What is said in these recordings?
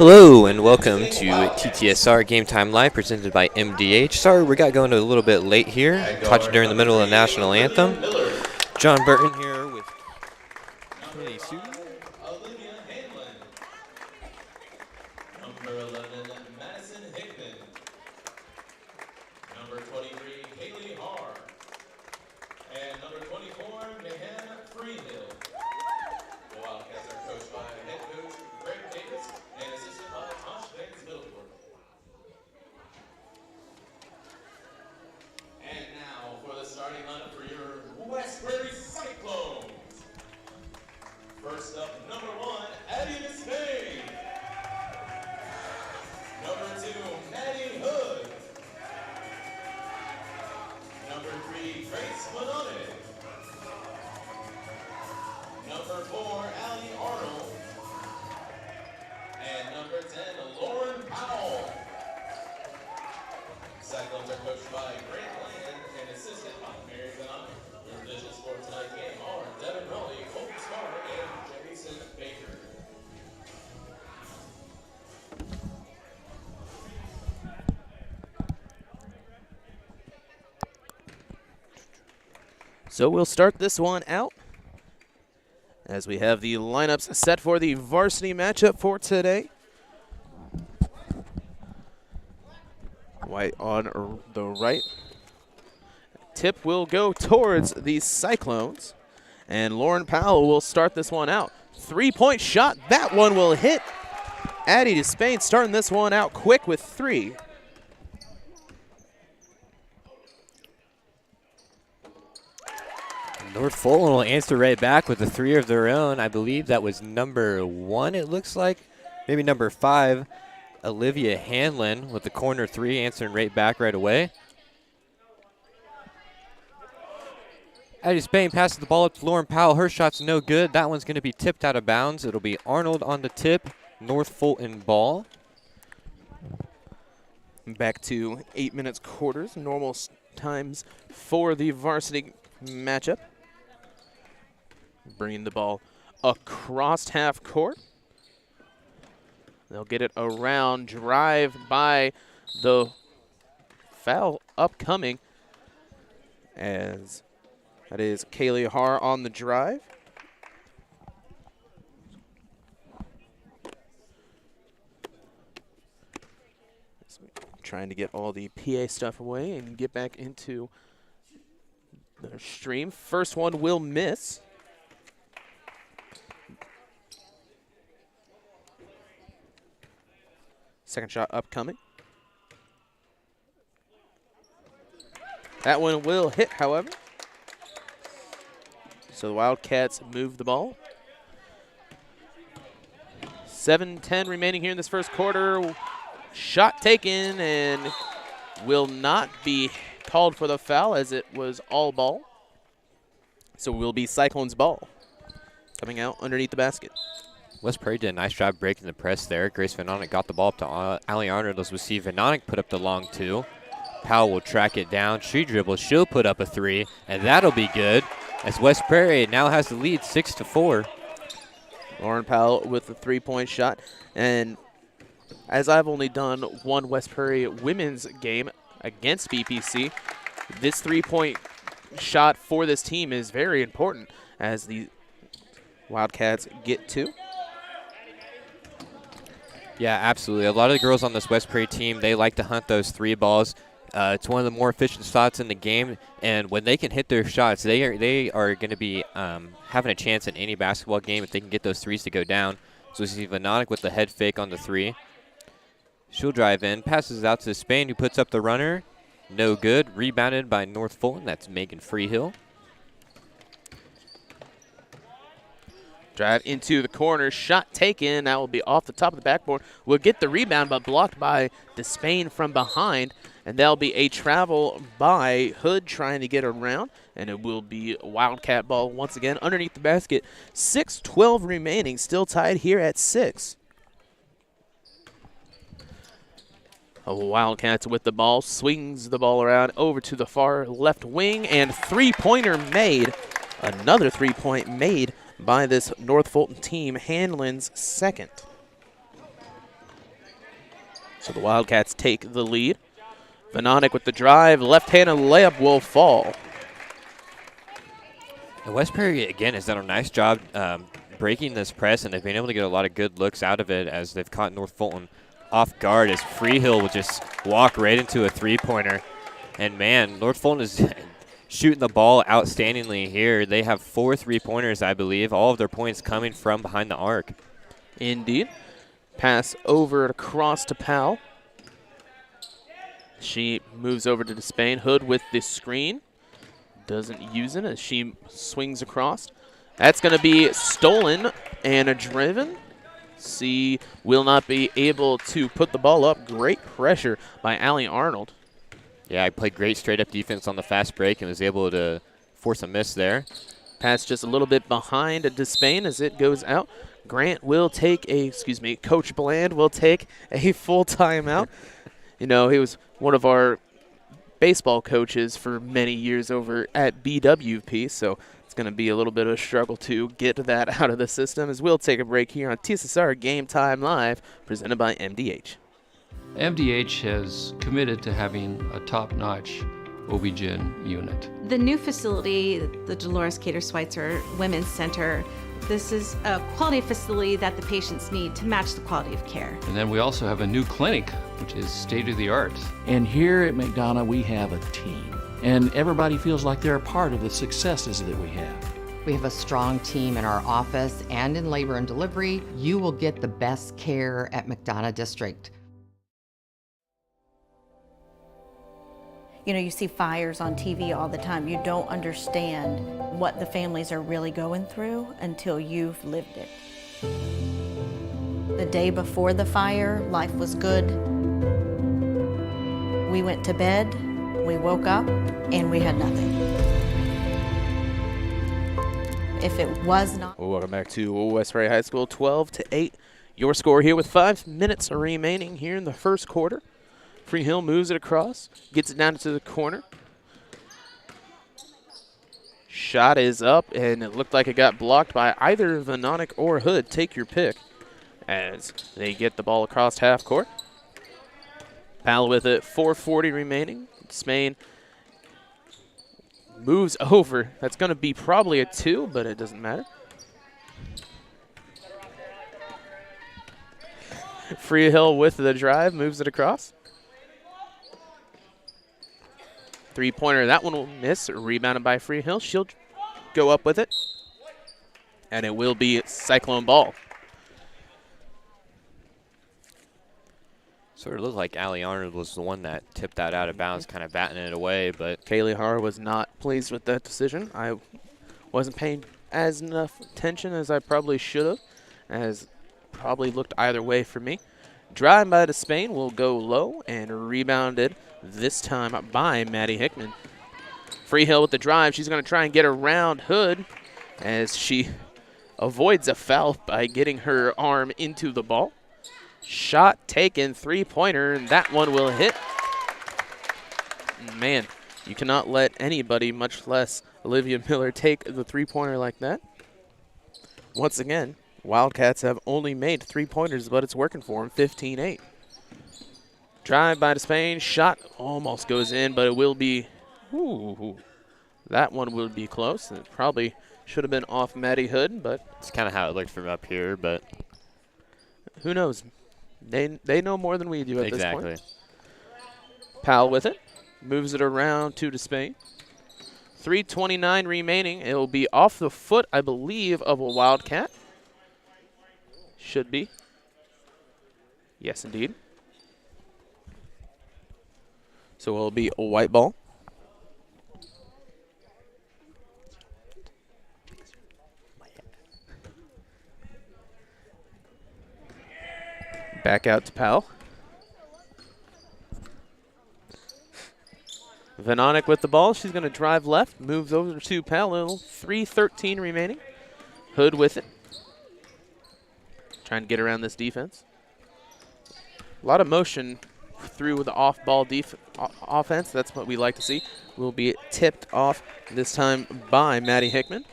Hello and welcome to TTSR Game Time Live presented by MDH. Sorry we got going a little bit late here. Caught you during the middle of the national anthem. John Burton here with Kenny Sue. First up, number 1, Addie Spain. Number 2, Maddie Hood. Number 3, Grace Maloney. Number 4, Allie Arnold. And number 10, Lauren Powell. Cyclones are coached by Grant Land and assisted by Mary Gunn. Your judges for tonight's game are Devin Rowley, Colton Smart, and Jason Baker. So we'll start this one out as we have the lineups set for the varsity matchup for today. White on the right. Tip will go towards the Cyclones. And Lauren Powell will start this one out. 3-point shot. That one will hit. Addie to Spain starting this one out quick with 3. North Fulton will answer right back with a 3 of their own. I believe that was number 1, it looks like. Maybe number 5, Olivia Hanlon with the corner 3 answering right back right away. Addie Spain passes the ball up to Lauren Powell. Her shot's no good. That one's going to be tipped out of bounds. It'll be Arnold on the tip. North Fulton ball. Back to 8 minutes quarters, normal times for the varsity matchup. Bringing the ball across half court. They'll get it around, drive by the foul upcoming as that is Kaylee Har on the drive. Trying to get all the PA stuff away and get back into the stream. First one will miss. Second shot upcoming. That one will hit, however. So the Wildcats move the ball. 7:10 remaining here in this first quarter. Shot taken and will not be called for the foul as it was all ball. So it will be Cyclones ball coming out underneath the basket. West Prairie did a nice job breaking the press there. Grace Vanonic got the ball up to Allie Arnold as we see Vanonic put up the long 2. Powell will track it down. She dribbles. She'll put up a 3, and that'll be good as West Prairie now has the lead 6-4. Lauren Powell with the 3-point shot. And as I've only done one West Prairie women's game against BPC, this 3-point shot for this team is very important as the Wildcats get 2. Yeah, absolutely. A lot of the girls on this West Prairie team, they like to hunt those 3 balls. It's one of the more efficient shots in the game, and when they can hit their shots, they are going to be having a chance in any basketball game if they can get those 3s to go down. So we see Vanonic with the head fake on the 3. She'll drive in, passes it out to Spain, who puts up the runner. No good. Rebounded by North Fulton. That's Megan Freehill. Drive into the corner, shot taken. That will be off the top of the backboard. Will get the rebound, but blocked by Despain from behind. And that'll be a travel by Hood trying to get around. And it will be Wildcat ball once again underneath the basket. 6:12 remaining, still tied here at 6. Wildcats with the ball, swings the ball around over to the far left wing, and three-pointer made. Another three-point made by this North Fulton team, Hanlon's second. So the Wildcats take the lead. Venonic with the drive. Left-handed layup will fall. And West Prairie, again, has done a nice job breaking this press, and they've been able to get a lot of good looks out of it as they've caught North Fulton off guard as Freehill will just walk right into a three-pointer. And, man, North Fulton is shooting the ball outstandingly here. They have 4 3-pointers, I believe, all of their points coming from behind the arc. Indeed. Pass over across to Powell. She moves over to Despain. Hood with the screen. Doesn't use it as she swings across. That's going to be stolen and driven. C will not be able to put the ball up. Great pressure by Allie Arnold. Yeah, I played great straight-up defense on the fast break and was able to force a miss there. Pass just a little bit behind Despain as it goes out. Grant will take Coach Bland will take a full timeout. You know, he was one of our baseball coaches for many years over at BWP, so it's going to be a little bit of a struggle to get that out of the system as we'll take a break here on TSSR Game Time Live, presented by MDH. MDH has committed to having a top-notch OB-GYN unit. The new facility, the Dolores Cater Schweitzer Women's Center, this is a quality facility that the patients need to match the quality of care. And then we also have a new clinic, which is state-of-the-art. And here at McDonough, we have a team. And everybody feels like they're a part of the successes that we have. We have a strong team in our office and in labor and delivery. You will get the best care at McDonough District. You know, you see fires on TV all the time. You don't understand what the families are really going through until you've lived it. The day before the fire, life was good. We went to bed, we woke up, and we had nothing. If it was not... Welcome back to West Prairie High School, 12-8. Your score here with 5 minutes remaining here in the first quarter. Freehill moves it across, gets it down to the corner. Shot is up, and it looked like it got blocked by either Venonic or Hood. Take your pick as they get the ball across half court. Powell with it, 4:40 remaining. Spain moves over. That's going to be probably a 2, but it doesn't matter. Freehill with the drive, moves it across. Three-pointer, that one will miss. Rebounded by Freehill. She'll go up with it. And it will be Cyclone ball. Sort of looked like Allie Arnold was the one that tipped that out of bounds, kind of batting it away, but Kaylee Harr was not pleased with that decision. I wasn't paying as enough attention as I probably should have, as probably looked either way for me. Drive by Despain will go low and rebounded this time by Maddie Hickman. Freehill with the drive. She's going to try and get around Hood as she avoids a foul by getting her arm into the ball. Shot taken, three-pointer, and that one will hit. Man, you cannot let anybody, much less Olivia Miller, take the three-pointer like that. Once again, Wildcats have only made three-pointers, but it's working for them, 15-8. Drive by Despain, shot almost goes in, but it will be, that one will be close. It probably should have been off Maddie Hood, but it's kind of how it looked from up here, but who knows? They know more than we do at this point. Exactly. Powell with it, moves it around to Despain. 3:29 remaining. It will be off the foot, I believe, of a Wildcat. Should be. Yes, indeed. So it will be a white ball. Back out to Powell. Venonic with the ball. She's going to drive left. Moves over to Powell. 3:13 remaining. Hood with it. Trying to get around this defense. A lot of motion through the off-ball offense. That's what we like to see. Will be tipped off this time by Maddie Hickman.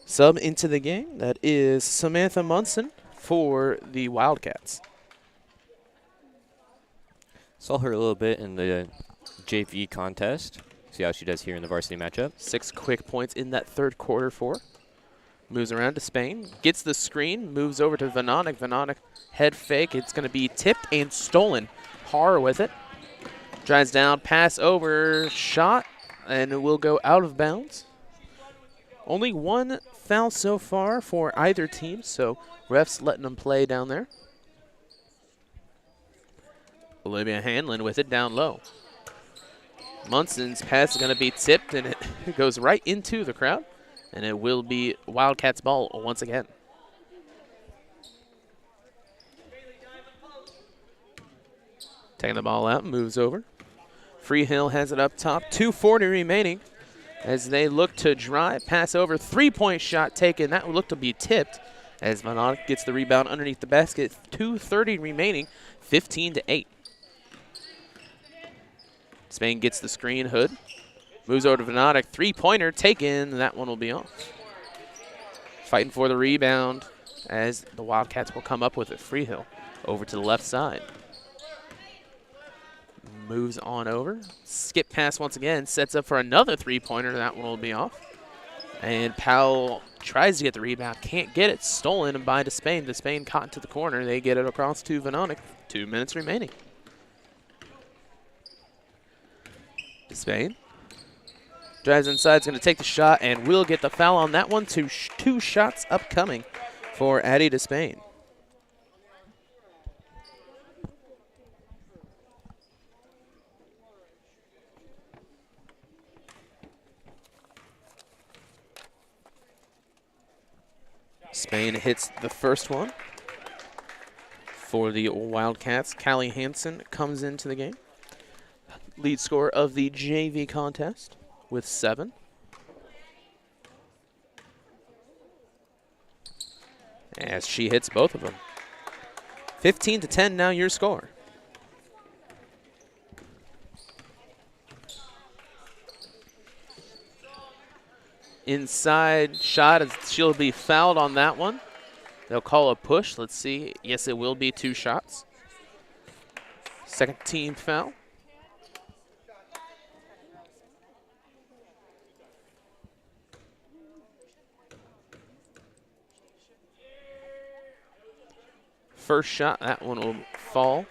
Sub into the game. That is Samantha Munson for the Wildcats. Saw her a little bit in the JV contest. See how she does here in the varsity matchup. 6 quick points in that third quarter for her. Moves around to Spain, gets the screen, moves over to Vanonik. Vanonik head fake. It's going to be tipped and stolen. Har with it. Drives down, pass over, shot, and it will go out of bounds. Only one foul so far for either team, so refs letting them play down there. Olivia Hanlon with it down low. Munson's pass is going to be tipped, and it goes right into the crowd, and it will be Wildcats ball once again. Taking the ball out, moves over. Freehill has it up top, 2:40 remaining as they look to drive, pass over, 3-point shot taken. That would look to be tipped as Vanonik gets the rebound underneath the basket. 2:30 remaining, 15-8. Spain gets the screen, Hood. Moves over to Vanonik, 3-pointer taken. That one will be off. Fighting for the rebound as the Wildcats will come up with it. Freehill over to the left side. Moves on over. Skip pass once again. Sets up for another 3-pointer. That one will be off. And Powell tries to get the rebound. Can't get it. Stolen by Despain. Despain caught into the corner. They get it across to Vanonik. 2 minutes remaining. Despain drives inside. Is going to take the shot and will get the foul on that one. Two shots upcoming for Addie Despain. Spain hits the first one for the Wildcats. Callie Hansen comes into the game. Lead scorer of the JV contest with 7. As she hits both of them. 15-10 now your score. Inside shot, she'll be fouled on that one. They'll call a push. Let's see. Yes, it will be 2 shots. Second team foul. First shot, that one will fall.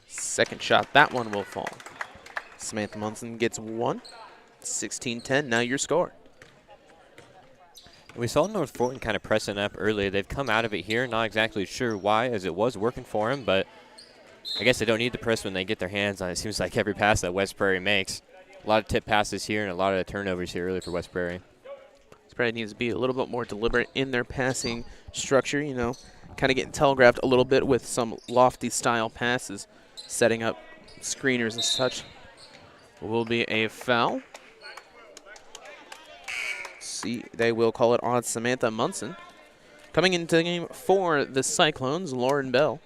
Second shot, that one will fall. Samantha Munson gets 1. 16-10, now your score. We saw North Fulton kind of pressing up early. They've come out of it here, not exactly sure why, as it was working for them, but I guess they don't need the press when they get their hands on it. It seems like every pass that West Prairie makes. A lot of tip passes here and a lot of turnovers here early for West Prairie. West Prairie needs to be a little bit more deliberate in their passing structure, you know, kind of getting telegraphed a little bit with some lofty style passes, setting up screeners and such. Will be a foul. See, they will call it on Samantha Munson. Coming into the game for the Cyclones, Lauren Bell,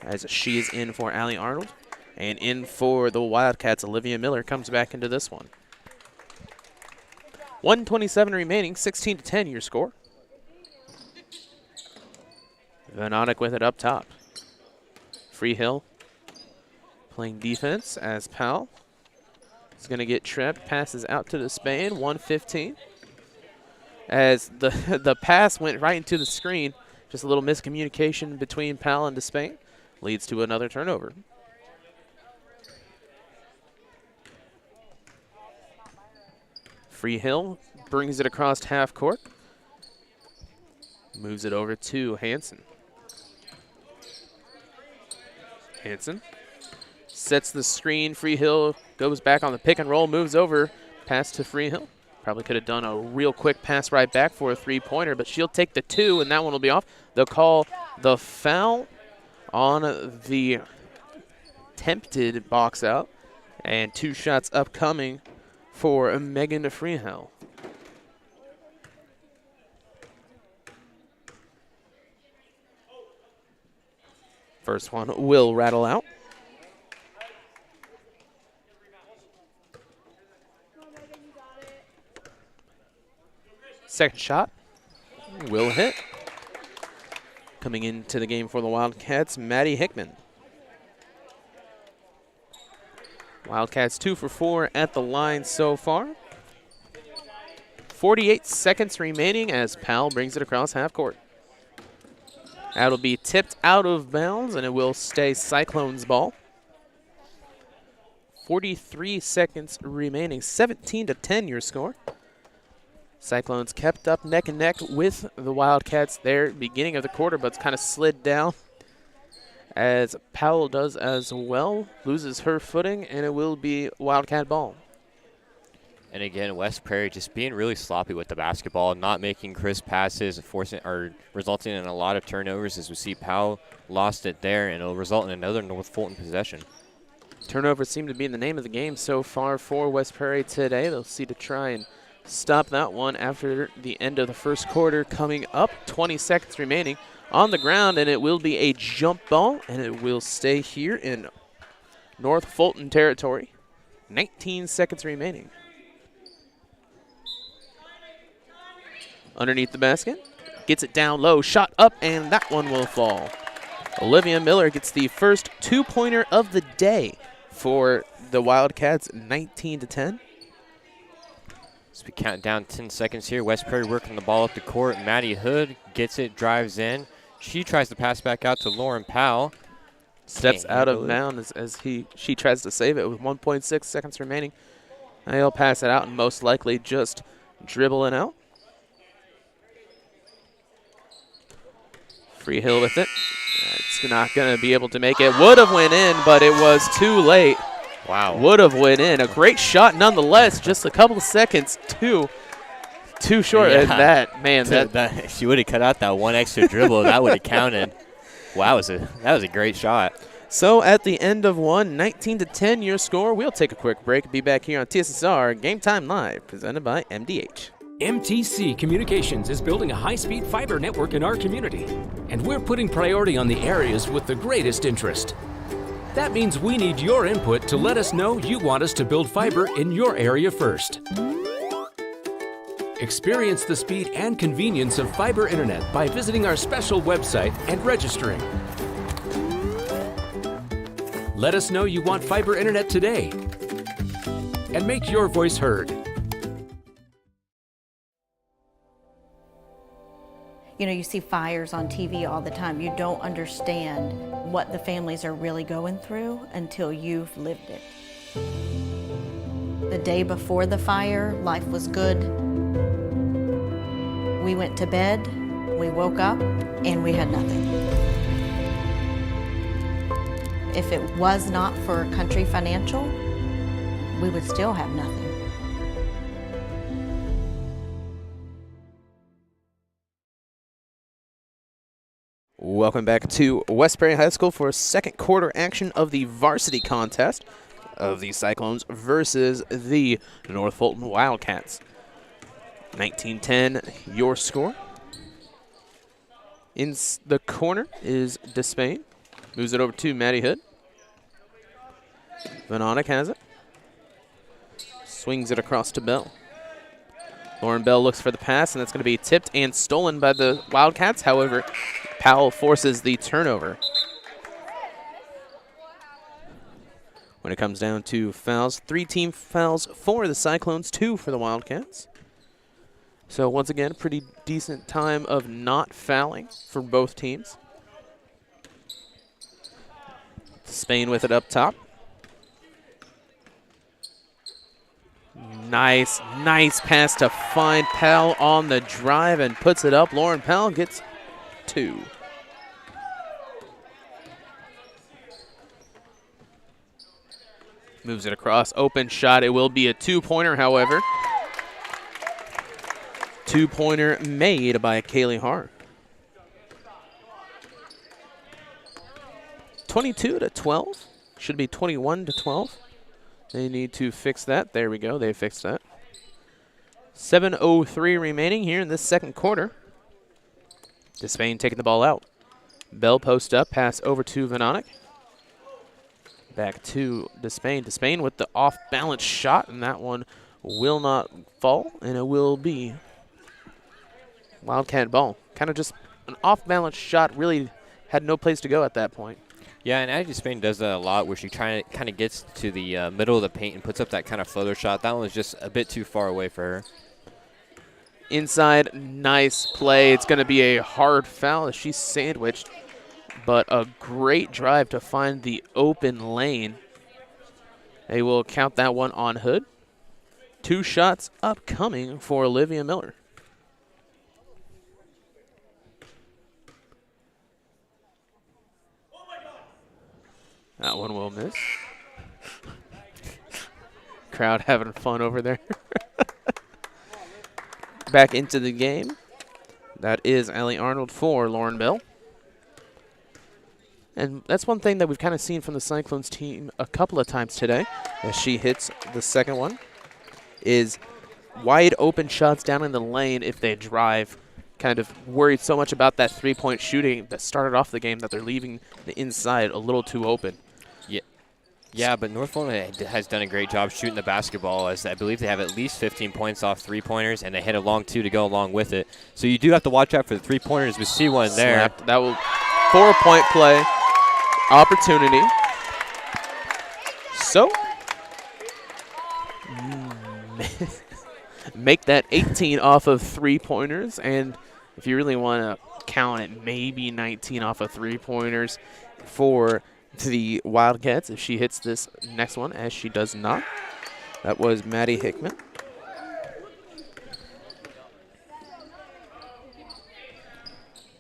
as she is in for Allie Arnold. And in for the Wildcats, Olivia Miller comes back into this one. 1:27 remaining, 16-10 your score. Vanonik with it up top. Freehill playing defense as Powell is going to get tripped. Passes out to Despain, 1:15. As the pass went right into the screen, just a little miscommunication between Powell and Despain leads to another turnover. Freehill brings it across half court. Moves it over to Hansen. Hansen sets the screen. Freehill goes back on the pick and roll, moves over. Pass to Freehill. Probably could have done a real quick pass right back for a 3-pointer, but she'll take the 2, and that one will be off. They'll call the foul on the attempted box out, and 2 shots upcoming for Megan Freehill. First one will rattle out. Second shot will hit. Coming into the game for the Wildcats, Maddie Hickman. Wildcats 2 for 4 at the line so far. 48 seconds remaining as Powell brings it across half court. That'll be tipped out of bounds, and it will stay Cyclones ball. 43 seconds remaining. 17-10 your score. Cyclones kept up neck and neck with the Wildcats there beginning of the quarter, but it's kind of slid down as Powell does as well. Loses her footing, and it will be Wildcat ball. And again, West Prairie just being really sloppy with the basketball, not making crisp passes, resulting in a lot of turnovers. As we see, Powell lost it there, and it'll result in another North Fulton possession. Turnovers seem to be the name of the game so far for West Prairie today. They'll see to try and stop that one after the end of the first quarter coming up. 20 seconds remaining on the ground, and it will be a jump ball, and it will stay here in North Fulton territory. 19 seconds remaining. Underneath the basket, gets it down low, shot up, and that one will fall. Olivia Miller gets the first two-pointer of the day for the Wildcats, 19-10. As we count down 10 seconds here, West Prairie working the ball up the court. Maddie Hood gets it, drives in. She tries to pass back out to Lauren Powell. Steps out of bounds as she tries to save it with 1.6 seconds remaining. He'll pass it out and most likely just dribble it out. Freehill with it. It's not going to be able to make it. Would have went in, but it was too late. Wow. Would have went in. A great shot nonetheless. Just a couple of seconds too short. Yeah. And that, man, that she would have cut out that one extra dribble. That would have counted. Wow, that was a great shot. So at the end of one, 19-10 your score. We'll take a quick break. Be back here on TSSR Game Time Live, presented by MDH. MTC Communications is building a high-speed fiber network in our community, and we're putting priority on the areas with the greatest interest. That means we need your input to let us know you want us to build fiber in your area first. Experience the speed and convenience of fiber internet by visiting our special website and registering. Let us know you want fiber internet today, and make your voice heard. You know, you see fires on TV all the time. You don't understand what the families are really going through until you've lived it. The day before the fire, life was good. We went to bed, we woke up, and we had nothing. If it was not for Country Financial, we would still have nothing. Welcome back to West Prairie High School for second quarter action of the varsity contest of the Cyclones versus the North Fulton Wildcats. 19-10 your score. In the corner is Despain. Moves it over to Maddie Hood. Vanonic has it. Swings it across to Bell. Lauren Bell looks for the pass, and that's going to be tipped and stolen by the Wildcats. However, Powell forces the turnover. When it comes down to fouls, 3 team fouls for the Cyclones, 2 for the Wildcats. So once again, pretty decent time of not fouling for both teams. Spain with it up top. Nice pass to find Powell on the drive and puts it up. Lauren Powell gets 2. Moves it across, open shot. It will be a 2-pointer, however. 2-pointer made by Kaylee Hart. 22-12. Should be 21-12. They need to fix that. There we go. They fixed that. 7:03 remaining here in this second quarter. Despain taking the ball out. Bell post up. Pass over to Vanonic. Back to Despain. Despain with the off-balance shot, and that one will not fall, and it will be Wildcat ball. Kind of just an off-balance shot, really had no place to go at that point. Yeah, and Addie Spain does that a lot where she kind of gets to the middle of the paint and puts up that kind of floater shot. That one was just a bit too far away for her. Inside, nice play. It's going to be a hard foul as she's sandwiched, but a great drive to find the open lane. They will count that one on Hood. 2 shots upcoming for Olivia Miller. That one will miss. Crowd having fun over there. Back into the game. That is Allie Arnold for Lauren Bell. And that's one thing that we've kind of seen from the Cyclones team a couple of times today as she hits the second one, is wide open shots down in the lane if they drive. Kind of worried so much about that three-point shooting that started off the game that they're leaving the inside a little too open. Yeah, but North Fulton has done a great job shooting the basketball, as I believe they have at least 15 points off three-pointers, and they hit a long 2 to go along with it. So you do have to watch out for the three-pointers. We see one there. Snapped. That will 4-point play opportunity. So make that 18 off of three-pointers, and if you really want to count it, maybe 19 off of three-pointers for the Wildcats if she hits this next one, as she does not. That was Maddie Hickman.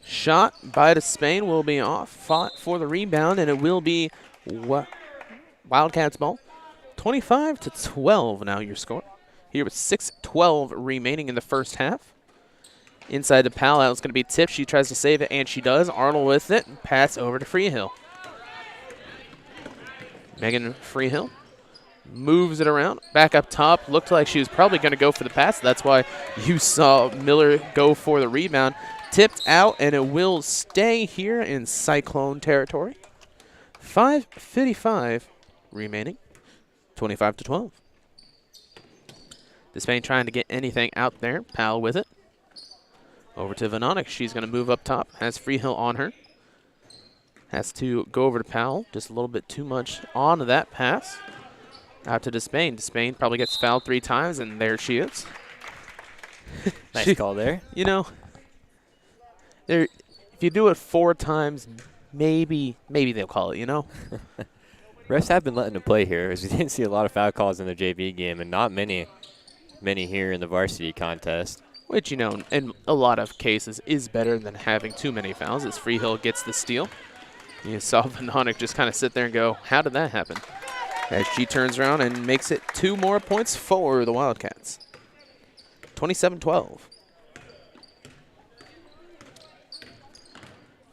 Shot by Despain will be off. Fought for the rebound, and it will be Wildcats ball. 25-12 now your score. Here with 6:12 remaining in the first half. Inside the Powell, it's going to be tipped. She tries to save it, and she does. Arnold with it. Pass over to Freehill. Megan Freehill moves it around. Back up top. Looked like she was probably going to go for the pass. That's why you saw Miller go for the rebound. Tipped out, and it will stay here in Cyclone territory. 5:55 remaining. 25-12. Despain trying to get anything out there. Powell with it. Over to Vanonic. She's going to move up top. Has Freehill on her. Has to go over to Powell. Just a little bit too much on that pass. Out to Despain. Despain probably gets fouled 3 times, and there she is. Nice call there. You know, if you do it 4 times, maybe they'll call it, you know? Refs have been letting them play here, as we didn't see a lot of foul calls in the JV game, and not many here in the varsity contest. Which, you know, in a lot of cases is better than having too many fouls, as Freehill gets the steal. You saw Vanonic just kind of sit there and go, how did that happen? As she turns around and makes it 2 more points for the Wildcats. 27-12.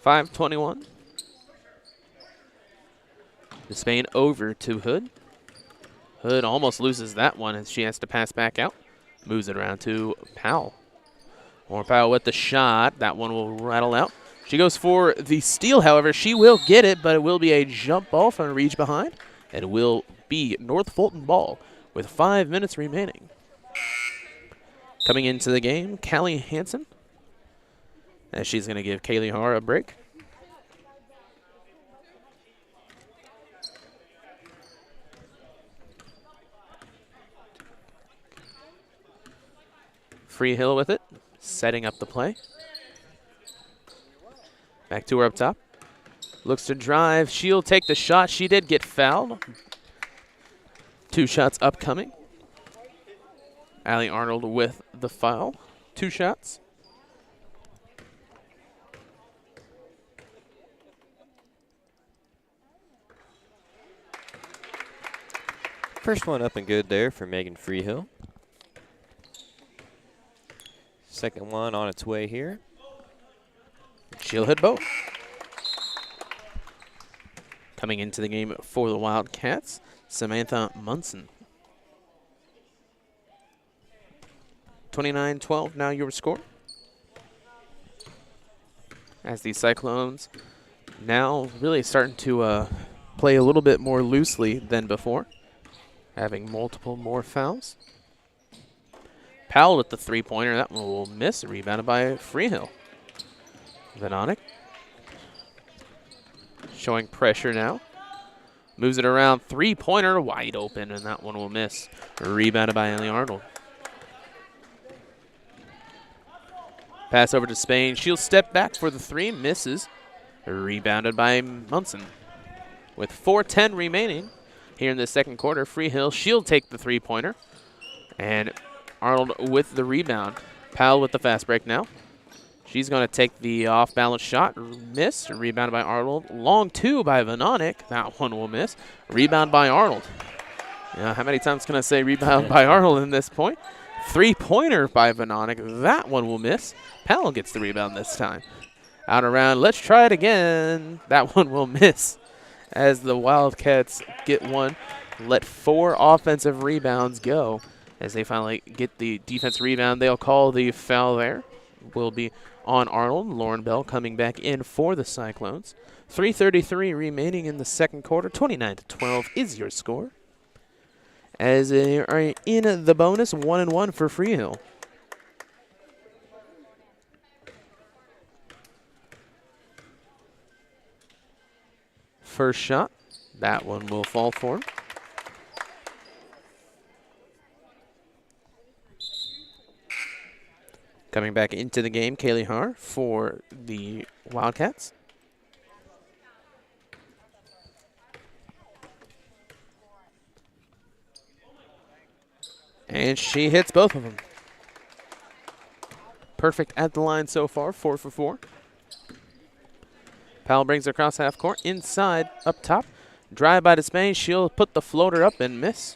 5:21. Despain over to Hood. Hood almost loses that one as she has to pass back out. Moves it around to Powell. More Powell with the shot. That one will rattle out. She goes for the steal, however. She will get it, but it will be a jump ball from reach behind. And it will be North Fulton ball with 5 minutes remaining. Coming into the game, Callie Hansen, as she's going to give Kaylee Har a break. Freehill with it, setting up the play. Back to her up top. Looks to drive. She'll take the shot. She did get fouled. 2 shots upcoming. Allie Arnold with the foul. 2 shots. First one up and good there for Megan Freehill. Second one on its way here. She'll hit both. Coming into the game for the Wildcats, Samantha Munson. 29-12 now your score. As the Cyclones now really starting to play a little bit more loosely than before, having multiple more fouls. Powell with the three-pointer. That one will miss. Rebounded by Freehill. Venonic showing pressure now. Moves it around. Three-pointer wide open, and that one will miss. Rebounded by Ellie Arnold. Pass over to Spain. She'll step back for the three. Misses. Rebounded by Munson. With 4:10 remaining here in the second quarter, Freehill, she'll take the three-pointer. And Arnold with the rebound. Powell with the fast break now. She's going to take the off-balance shot. Miss. Rebounded by Arnold. Long two by Venonic. That one will miss. Rebound by Arnold. Yeah, how many times can I say rebound by Arnold in this point? Three-pointer by Venonic. That one will miss. Powell gets the rebound this time. Out around. Let's try it again. That one will miss as the Wildcats get one. Let 4 offensive rebounds go as they finally get the defense rebound. They'll call the foul there. Will be on Arnold. Lauren Bell coming back in for the Cyclones. 3:33 remaining in the second quarter. 29-12 is your score. As they are in the bonus, 1-1 for Freehill. First shot, that one will fall for him. Coming back into the game, Kaylee Haar for the Wildcats. And she hits both of them. Perfect at the line so far, 4 for 4. Powell brings it across half court, inside, up top. Drive by Despain, she'll put the floater up and miss.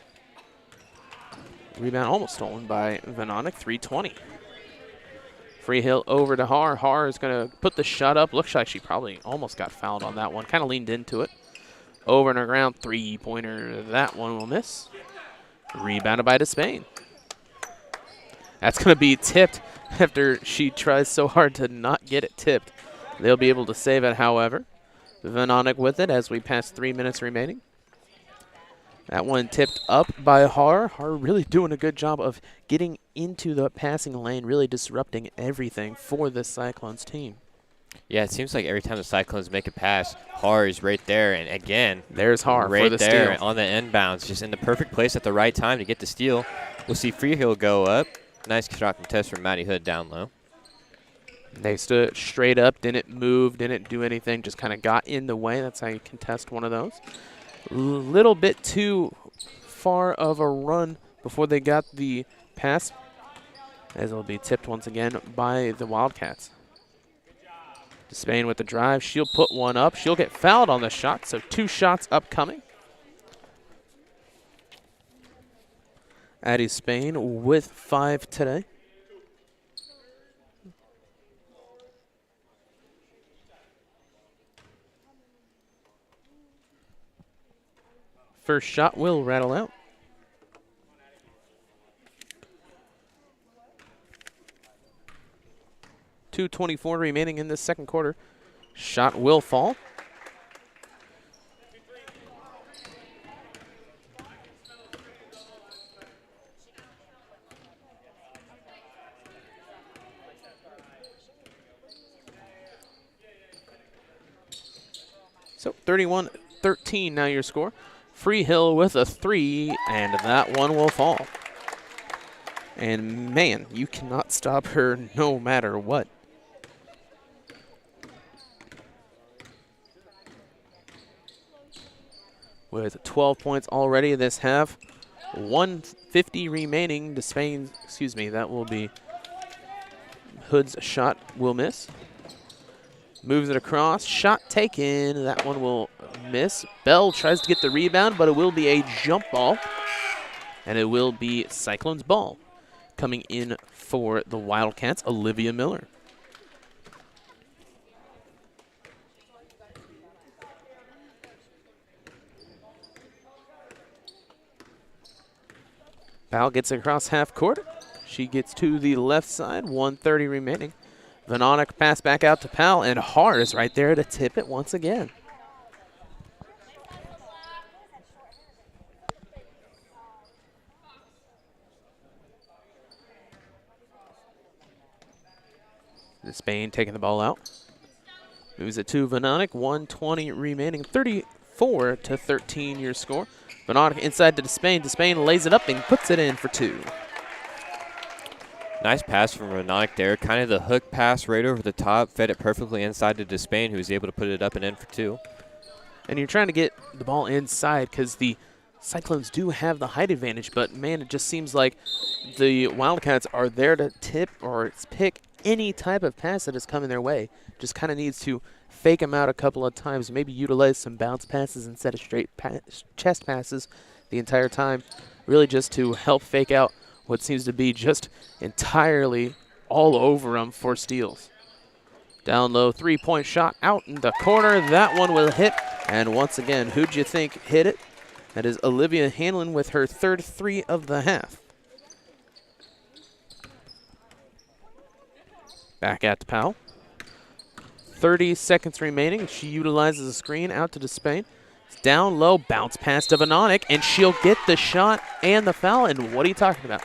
Rebound almost stolen by Venonic, 3:20. Freehill over to Haar. Haar is going to put the shot up. Looks like she probably almost got fouled on that one. Kind of leaned into it. Over and around, three-pointer. That one will miss. Rebounded by Despain. That's going to be tipped after she tries so hard to not get it tipped. They'll be able to save it, however. Venonic with it as we pass 3 minutes remaining. That one tipped up by Haar. Haar really doing a good job of getting into the passing lane, really disrupting everything for this Cyclones team. Yeah, it seems like every time the Cyclones make a pass, Haar is right there. And again, there's Haar right for the there steal. On the inbounds, just in the perfect place at the right time to get the steal. We'll see Freehill go up. Nice shot contest from Maddie Hood down low. They stood straight up, didn't move, didn't do anything, just kind of got in the way. That's how you contest one of those. Little bit too far of a run before they got the pass, as it'll be tipped once again by the Wildcats. Despain with the drive. She'll put one up. She'll get fouled on the shot, so 2 shots upcoming. Addie Spain with 5 today. First shot will rattle out. .224 remaining in this second quarter. Shot will fall. So 31-13 now your score. Freehill with a 3, and that one will fall. And man, you cannot stop her no matter what. With 12 points already this half, 1:50 remaining. Despain, excuse me, that will be Hood's shot will miss. Moves it across, shot taken. That one will miss. Bell tries to get the rebound, but it will be a jump ball. And it will be Cyclones ball. Coming in for the Wildcats, Olivia Miller. Bell gets across half court. She gets to the left side, 1:30 remaining. Venonic pass back out to Powell, and Haar is right there to tip it once again. Spain taking the ball out. Moves it to Venonic. 1:20 remaining. 34-13 your score. Venonic inside to Despain. Despain lays it up and puts it in for 2. Nice pass from Renonic there. Kind of the hook pass right over the top. Fed it perfectly inside to Despain, who was able to put it up and in for 2. And you're trying to get the ball inside because the Cyclones do have the height advantage, but man, it just seems like the Wildcats are there to tip or pick any type of pass that is coming their way. Just kind of needs to fake them out a couple of times, maybe utilize some bounce passes instead of straight chest passes the entire time, really just to help fake out what seems to be just entirely all over them for steals. Down low, 3-point shot out in the corner. That one will hit. And once again, who'd you think hit it? That is Olivia Hanlon with her 3rd 3 of the half. Back at Powell. 30 seconds remaining. She utilizes a screen out to Despain. It's down low, bounce pass to Venonic, and she'll get the shot and the foul. And what are you talking about?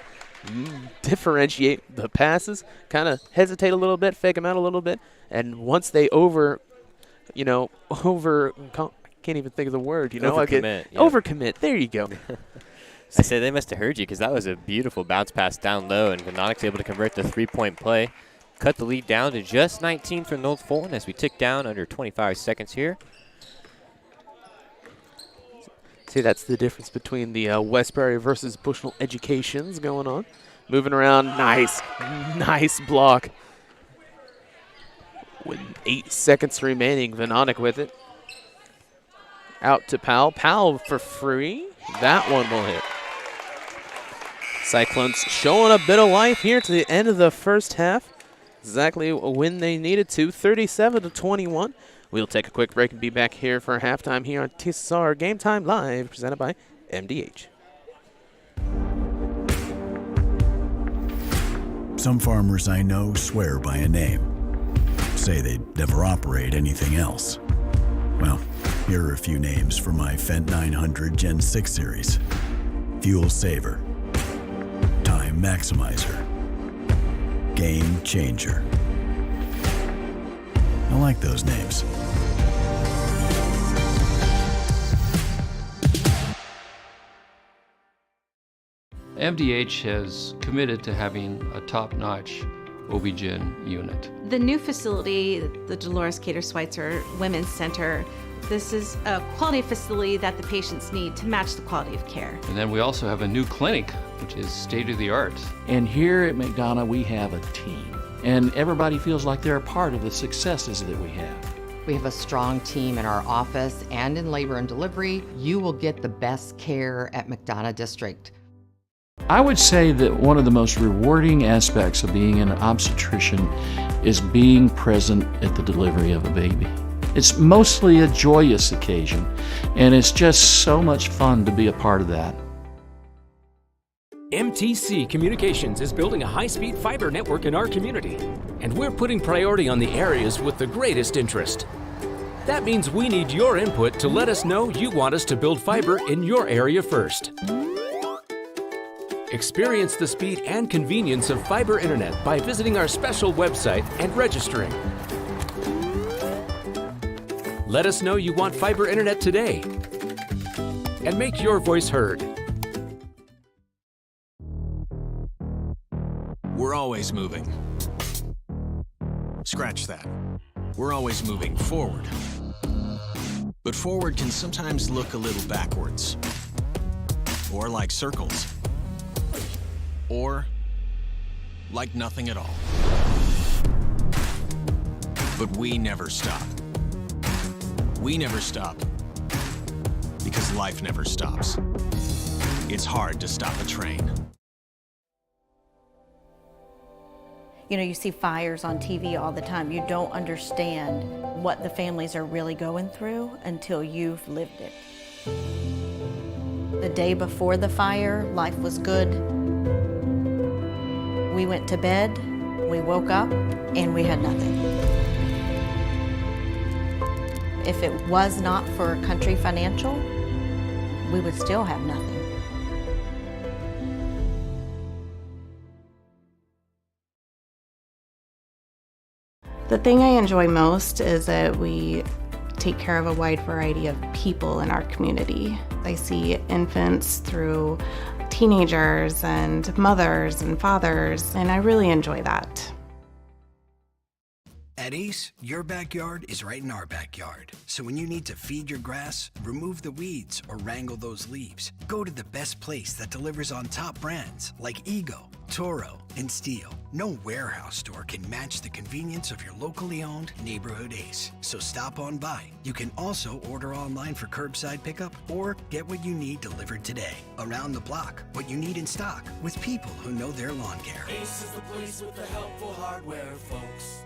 Differentiate the passes, kind of hesitate a little bit, fake them out a little bit, and once they can't even think of the word, overcommit. There you go. I say they must have heard you because that was a beautiful bounce pass down low, and Venonic's able to convert the 3-point play. Cut the lead down to just 19 for North Fulton as we tick down under 25 seconds here. See, that's the difference between the West Prairie versus Bushnell educations going on. Moving around, nice block. With 8 seconds remaining, Venonic with it. Out to Powell. Powell for free. That one will hit. Cyclones showing a bit of life here to the end of the first half. Exactly when they needed to, 37-21. We'll take a quick break and be back here for halftime here on TSR Game Time Live, presented by MDH. Some farmers I know swear by a name, say they'd never operate anything else. Well, here are a few names for my Fendt 900 Gen 6 series. Fuel Saver, Time Maximizer, Game Changer. I like those names. MDH has committed to having a top-notch OB-GYN unit. The new facility, the Dolores Cater Schweitzer Women's Center, this is a quality facility that the patients need to match the quality of care. And then we also have a new clinic, which is state-of-the-art. And here at McDonough, we have a team. And everybody feels like they're a part of the successes that we have. We have a strong team in our office and in labor and delivery. You will get the best care at McDonough District. I would say that one of the most rewarding aspects of being an obstetrician is being present at the delivery of a baby. It's mostly a joyous occasion, and it's just so much fun to be a part of that. MTC Communications is building a high-speed fiber network in our community, and we're putting priority on the areas with the greatest interest. That means we need your input to let us know you want us to build fiber in your area first. Experience the speed and convenience of fiber internet by visiting our special website and registering. Let us know you want fiber internet today and make your voice heard. We're always moving. Scratch that. We're always moving forward. But forward can sometimes look a little backwards. Or like circles. Or like nothing at all. But we never stop. We never stop because life never stops. It's hard to stop a train. You know, you see fires on TV all the time. You don't understand what the families are really going through until you've lived it. The day before the fire, life was good. We went to bed, we woke up, and we had nothing. If it was not for Country Financial, we would still have nothing. The thing I enjoy most is that we take care of a wide variety of people in our community. I see infants through teenagers and mothers and fathers, and I really enjoy that. At Ace, your backyard is right in our backyard. So when you need to feed your grass, remove the weeds, or wrangle those leaves, go to the best place that delivers on top brands like Ego, Toro, and Steel. No warehouse store can match the convenience of your locally owned neighborhood Ace. So stop on by. You can also order online for curbside pickup or get what you need delivered today. Around the block, what you need in stock with people who know their lawn care. Ace is the place with the helpful hardware, folks.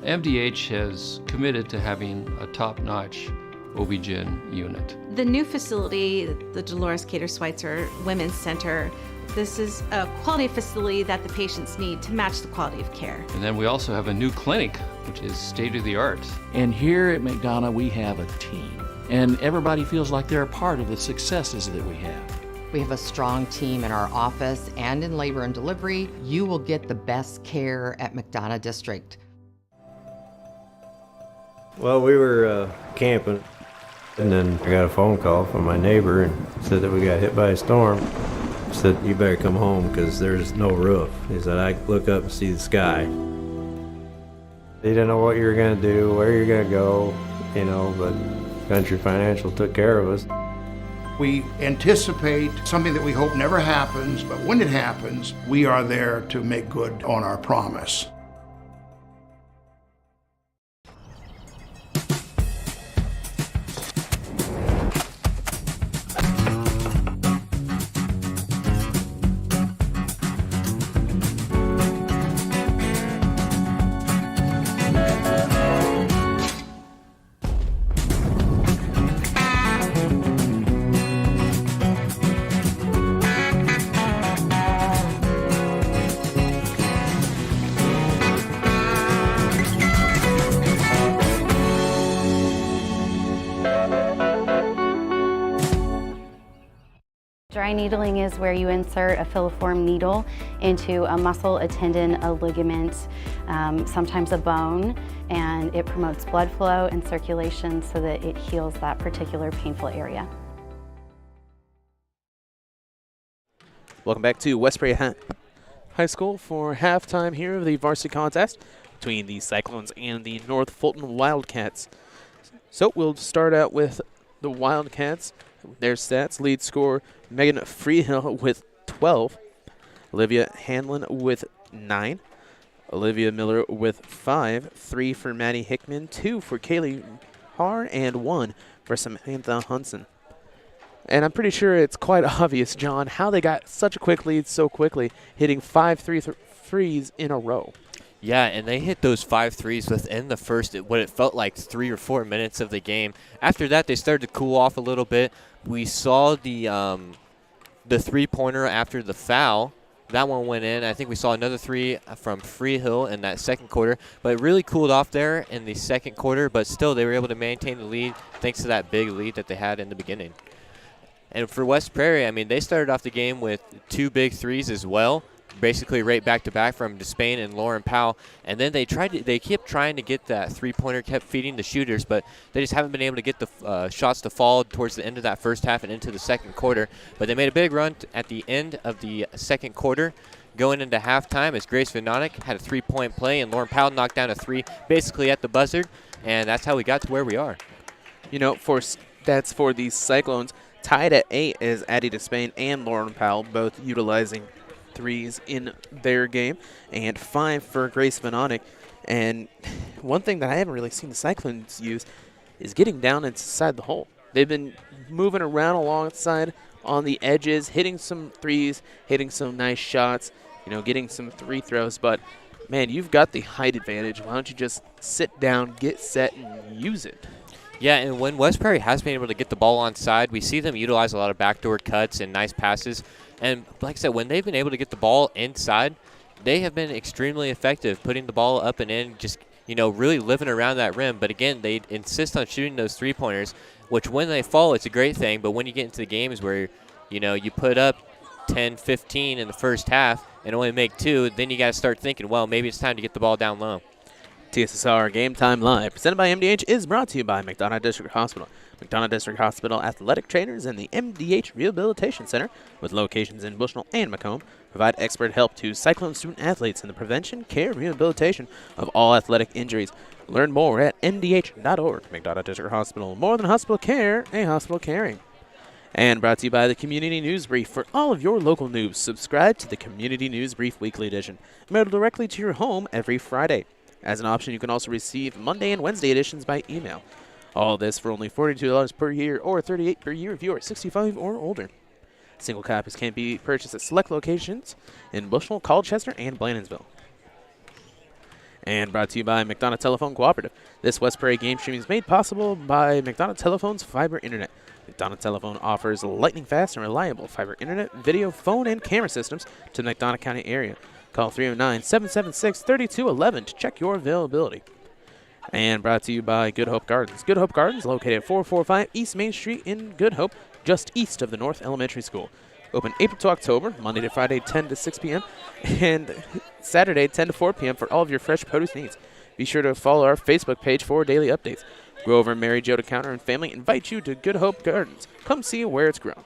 MDH has committed to having a top-notch OB-GYN unit. The new facility, the Dolores Cater Schweitzer Women's Center, this is a quality facility that the patients need to match the quality of care. And then we also have a new clinic, which is state-of-the-art. And here at McDonough, we have a team. And everybody feels like they're a part of the successes that we have. We have a strong team in our office and in labor and delivery. You will get the best care at McDonough District. Well, we were camping, and then I got a phone call from my neighbor and said that we got hit by a storm. He said, you better come home because there's no roof. He said, I look up and see the sky. He didn't know what you were going to do, where you're going to go, you know, but Country Financial took care of us. We anticipate something that we hope never happens, but when it happens, we are there to make good on our promise. Dry needling is where you insert a filiform needle into a muscle, a tendon, a ligament, sometimes a bone, and it promotes blood flow and circulation so that it heals that particular painful area. Welcome back to West Prairie High School for halftime here of the varsity contest between the Cyclones and the North Fulton Wildcats. So we'll start out with the Wildcats. Their stats: lead scorer Megan Freehill with 12, Olivia Hanlon with 9, Olivia Miller with 5, 3 for Maddie Hickman, 2 for Kaylee Haar, and 1 for Samantha Hunson. And I'm pretty sure it's quite obvious, John, how they got such a quick lead so quickly, hitting 5 threes in a row. Yeah, and they hit those 5 threes within the first, what it felt like 3 or 4 minutes of the game. After that, they started to cool off a little bit. We saw the three-pointer after the foul. That one went in. I think we saw another 3 from Freehill in that second quarter. But it really cooled off there in the second quarter. But still, they were able to maintain the lead thanks to that big lead that they had in the beginning. And for West Prairie, I mean, they started off the game with 2 big threes as well, basically right back-to-back from Despain and Lauren Powell. And then they kept trying to get that three-pointer, kept feeding the shooters, but they just haven't been able to get the shots to fall towards the end of that first half and into the second quarter. But they made a big run at the end of the second quarter. Going into halftime, as Grace Vignonic had a 3-point play and Lauren Powell knocked down a 3 basically at the buzzer, and that's how we got to where we are. You know, for stats for these Cyclones, tied at 8 is Addie Despain and Lauren Powell, both utilizing threes in their game, and 5 for Grace Vignonic. And one thing that I haven't really seen the Cyclones use is getting down inside the hole. They've been moving around alongside on the edges, hitting some threes, hitting some nice shots, you know, getting some free throws. But, man, you've got the height advantage. Why don't you just sit down, get set, and use it? Yeah, and when West Prairie has been able to get the ball onside, we see them utilize a lot of backdoor cuts and nice passes. And like I said, when they've been able to get the ball inside, they have been extremely effective putting the ball up and in, just, you know, really living around that rim. But again, they insist on shooting those three-pointers, which when they fall, it's a great thing. But when you get into the games where, you know, you put up 10, 15 in the first half, and only make 2, then you got to start thinking, well, maybe it's time to get the ball down low. TSSR Game Time Live, presented by MDH, is brought to you by McDonough District Hospital. McDonough District Hospital Athletic Trainers and the MDH Rehabilitation Center, with locations in Bushnell and Macomb, provide expert help to Cyclone student athletes in the prevention, care, and rehabilitation of all athletic injuries. Learn more at mdh.org. McDonough District Hospital, more than hospital care, a hospital caring. And brought to you by the Community News Brief. For all of your local news, subscribe to the Community News Brief Weekly Edition, mailed directly to your home every Friday. As an option, you can also receive Monday and Wednesday editions by email. All this for only $42 per year or $38 per year if you are 65 or older. Single copies can be purchased at select locations in Bushnell, Colchester, and Blandonsville. And brought to you by McDonough Telephone Cooperative. This West Prairie game stream is made possible by McDonough Telephone's fiber internet. McDonough Telephone offers lightning-fast and reliable fiber internet, video, phone, and camera systems to the McDonough County area. Call 309-776-3211 to check your availability. And brought to you by Good Hope Gardens. Good Hope Gardens, located at 445 East Main Street in Good Hope, just east of the North Elementary School. Open April to October, Monday to Friday, 10 to 6 p.m., and Saturday, 10 to 4 p.m. for all of your fresh produce needs. Be sure to follow our Facebook page for daily updates. Grover and Mary Jo DeCounter and family invite you to Good Hope Gardens. Come see where it's grown.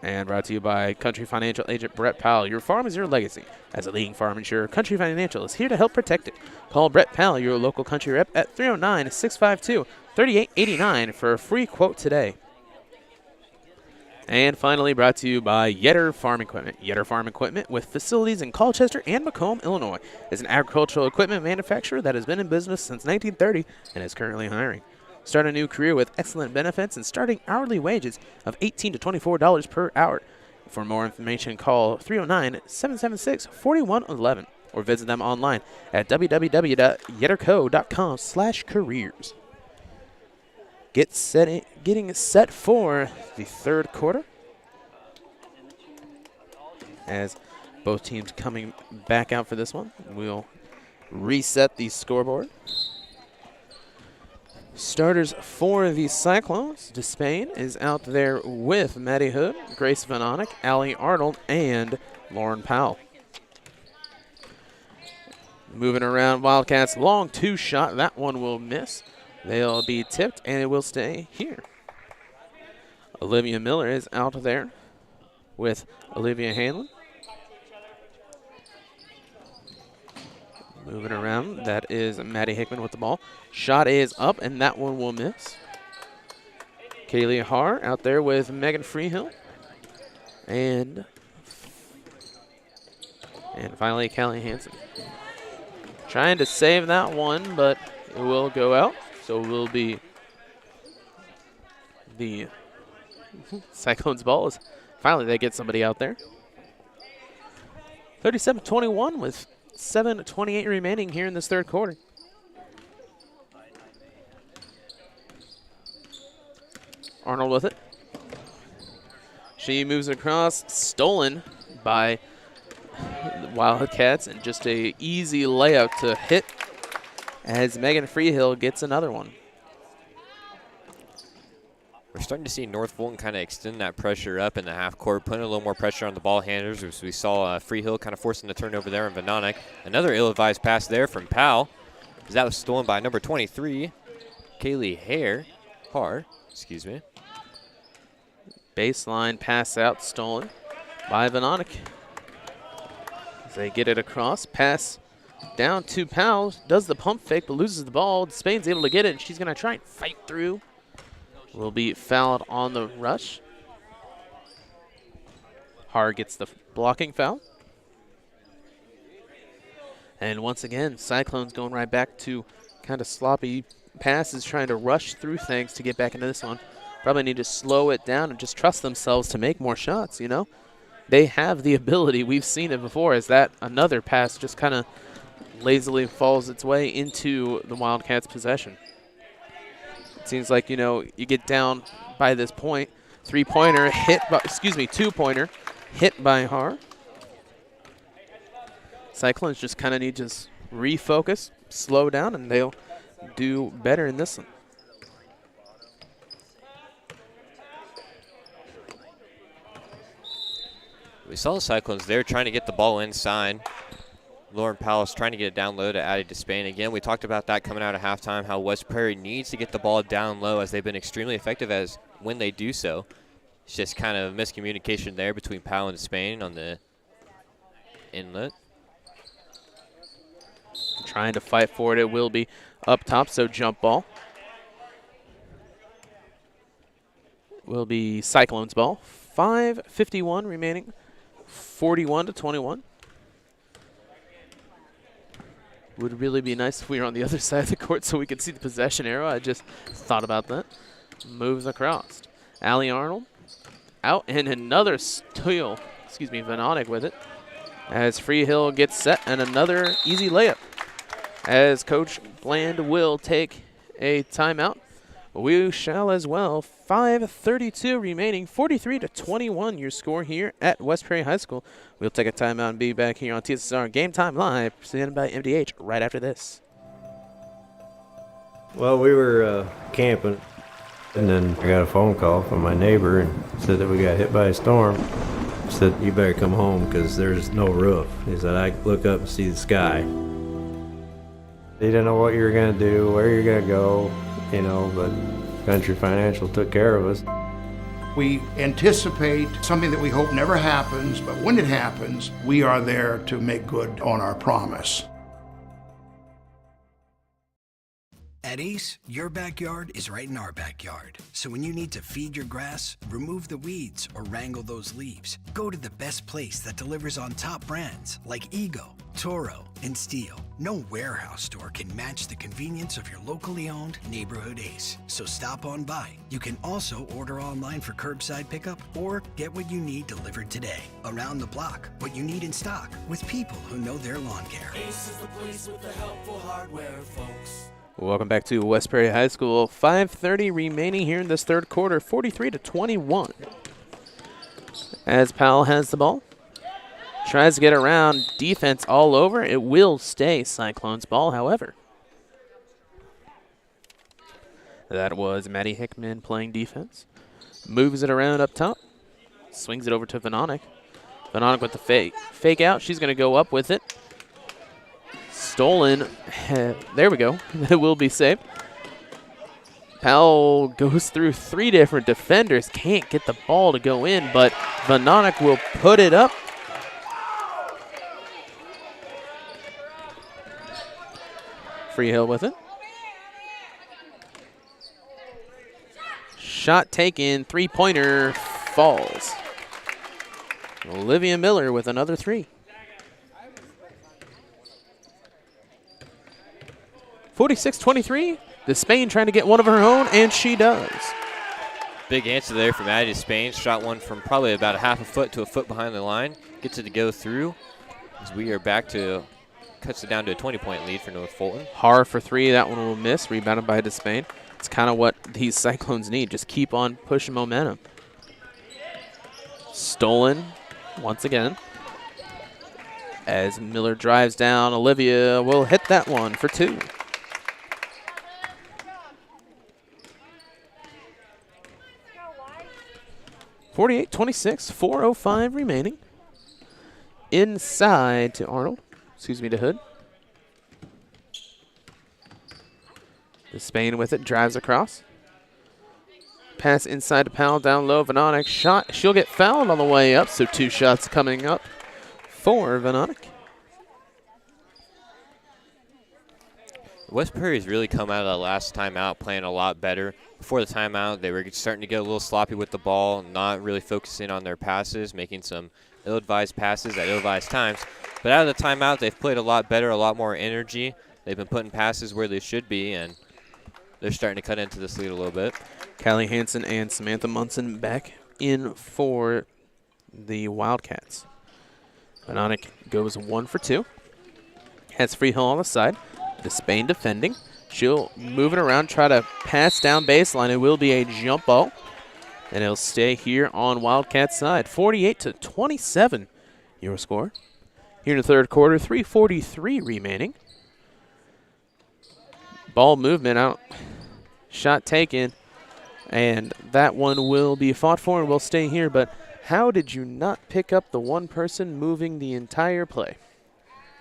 And brought to you by Country Financial Agent Brett Powell. Your farm is your legacy. As a leading farm insurer, Country Financial is here to help protect it. Call Brett Powell, your local country rep, at 309-652-3889 for a free quote today. And finally, brought to you by Yetter Farm Equipment. Yetter Farm Equipment, with facilities in Colchester and Macomb, Illinois, is an agricultural equipment manufacturer that has been in business since 1930 and is currently hiring. Start a new career with excellent benefits and starting hourly wages of $18 to $24 per hour. For more information, call 309-776-4111 or visit them online at www.yetterco.com/careers. Getting set for the third quarter, as both teams coming back out for this one. We'll reset the scoreboard. Starters for the Cyclones. Despain is out there with Maddie Hood, Grace Van Onick, Allie Arnold, and Lauren Powell. Moving around, Wildcats long 2-shot. That one will miss. They'll be tipped, and it will stay here. Olivia Miller is out there with Olivia Hanlon. Moving around, that is Maddie Hickman with the ball. Shot is up, and that one will miss. Kaylee Haar out there with Megan Freehill. And finally, Callie Hansen. Trying to save that one, but it will go out. So it will be the Cyclones ball. Is finally, they get somebody out there. 37-21 with 7:28 remaining here in this third quarter. Arnold with it. She moves across, stolen by the Wildcats, and just a easy layup to hit as Megan Freehill gets another one. We're starting to see North Fulton kind of extend that pressure up in the half court, putting a little more pressure on the ball handlers. As we saw Freehill kind of forcing the turnover there in Vanonic. Another ill-advised pass there from Powell, as that was stolen by number 23, Kaylee Haar. Baseline pass out, stolen by Vanonic. As they get it across, pass down to Powell, does the pump fake but loses the ball. Spain's able to get it, and she's going to try and fight through. Will be fouled on the rush. Haar gets the blocking foul. And once again, Cyclones going right back to kind of sloppy passes, trying to rush through things to get back into this one. Probably need to slow it down and just trust themselves to make more shots, you know. They have the ability. We've seen it before, as that another pass just kind of lazily falls its way into the Wildcats' possession. It seems like, you know, you get down by this point. Two-pointer hit by Haar. Cyclones just kind of need to just refocus, slow down, and they'll do better in this one. We saw the Cyclones there trying to get the ball inside. Lauren Powell's trying to get it down low to Addie Despain. Again, we talked about that coming out of halftime, how West Prairie needs to get the ball down low as they've been extremely effective as when they do so. It's just kind of miscommunication there between Powell and Despain on the inlet. Trying to fight for it. It will be up top, so jump ball. Will be Cyclones ball. 5:51 remaining. 41-21. Would really be nice if we were on the other side of the court so we could see the possession arrow. I just thought about that. Moves across. Allie Arnold out, and another steal. Vanonic with it. As Freehill gets set, and another easy layup. As Coach Bland will take a timeout. We shall as well. 5:32 remaining, 43-21 your score here at West Prairie High School. We'll take a timeout and be back here on TSSR Game Time Live, presented by MDH, right after this. Well, we were camping, and then I got a phone call from my neighbor and said that we got hit by a storm. He said, you better come home because there's no roof. He said, I look up and see the sky. He didn't know what you were going to do, where you're going to go, but Country Financial took care of us. We anticipate something that we hope never happens, but when it happens, we are there to make good on our promise. At Ace, your backyard is right in our backyard. So when you need to feed your grass, remove the weeds, or wrangle those leaves, go to the best place that delivers on top brands like Ego, Toro, and Steel. No warehouse store can match the convenience of your locally owned neighborhood Ace. So stop on by. You can also order online for curbside pickup or get what you need delivered today. Around the block, what you need in stock with people who know their lawn care. Ace is the place with the helpful hardware, folks. Welcome back to West Prairie High School. 5:30 remaining here in this third quarter, 43-21. As Powell has the ball. Tries to get around, defense all over. It will stay Cyclones ball, however. That was Maddie Hickman playing defense. Moves it around up top. Swings it over to Vanonic. Vanonic with the fake. Fake out. She's going to go up with it. Stolen. There we go. It will be saved. Powell goes through three different defenders. Can't get the ball to go in, but Vanonic will put it up. Freehill with it. Shot taken. Three-pointer falls. Olivia Miller with another three. 46-23. Despain trying to get one of her own, and she does. Big answer there from Addie Despain. Shot one from probably about a half a foot to a foot behind the line. Gets it to go through as we are back to, cuts it down to a 20-point lead for North Fulton. Har for three. That one will miss. Rebounded by Despain. It's kind of what these Cyclones need. Just keep on pushing momentum. Stolen once again. As Miller drives down, Olivia will hit that one for two. .48-26, 4:05 remaining. Inside to Arnold. To Hood. Despain with it, drives across. Pass inside to Powell, down low. Vanonic shot. She'll get fouled on the way up, so two shots coming up for Vanonic. West Prairie's really come out of the last timeout playing a lot better. Before the timeout, they were starting to get a little sloppy with the ball, not really focusing on their passes, making some ill-advised passes at ill-advised times. But out of the timeout, they've played a lot better, a lot more energy. They've been putting passes where they should be, and they're starting to cut into this lead a little bit. Callie Hansen and Samantha Munson back in for the Wildcats. Vanonic goes 1 for 2. Has Freehill on the side. Despain defending. She'll move it around, try to pass down baseline. It will be a jump ball. And it'll stay here on Wildcat side. 48-27, your score. Here in the third quarter, 3:43 remaining. Ball movement out. Shot taken. And that one will be fought for and will stay here. But how did you not pick up the one person moving the entire play?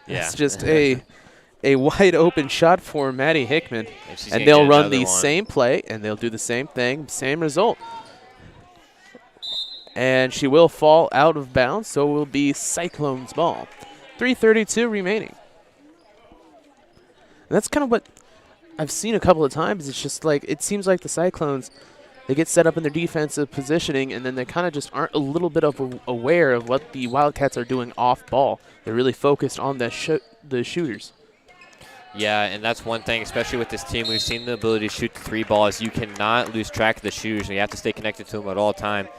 Yeah. It's just a wide open shot for Maddie Hickman. And gonna they'll get run another the one. same play, and they'll do the same thing, same result. And she will fall out of bounds, so it will be Cyclones ball. 3:32 remaining. And that's kind of what I've seen a couple of times. It's just like, it seems like the Cyclones, they get set up in their defensive positioning, and then they kind of just aren't a little bit aware of what the Wildcats are doing off ball. They're really focused on the shooters. Yeah, and that's one thing, especially with this team. We've seen the ability to shoot the 3 balls. You cannot lose track of the shooters, and you have to stay connected to them at all time.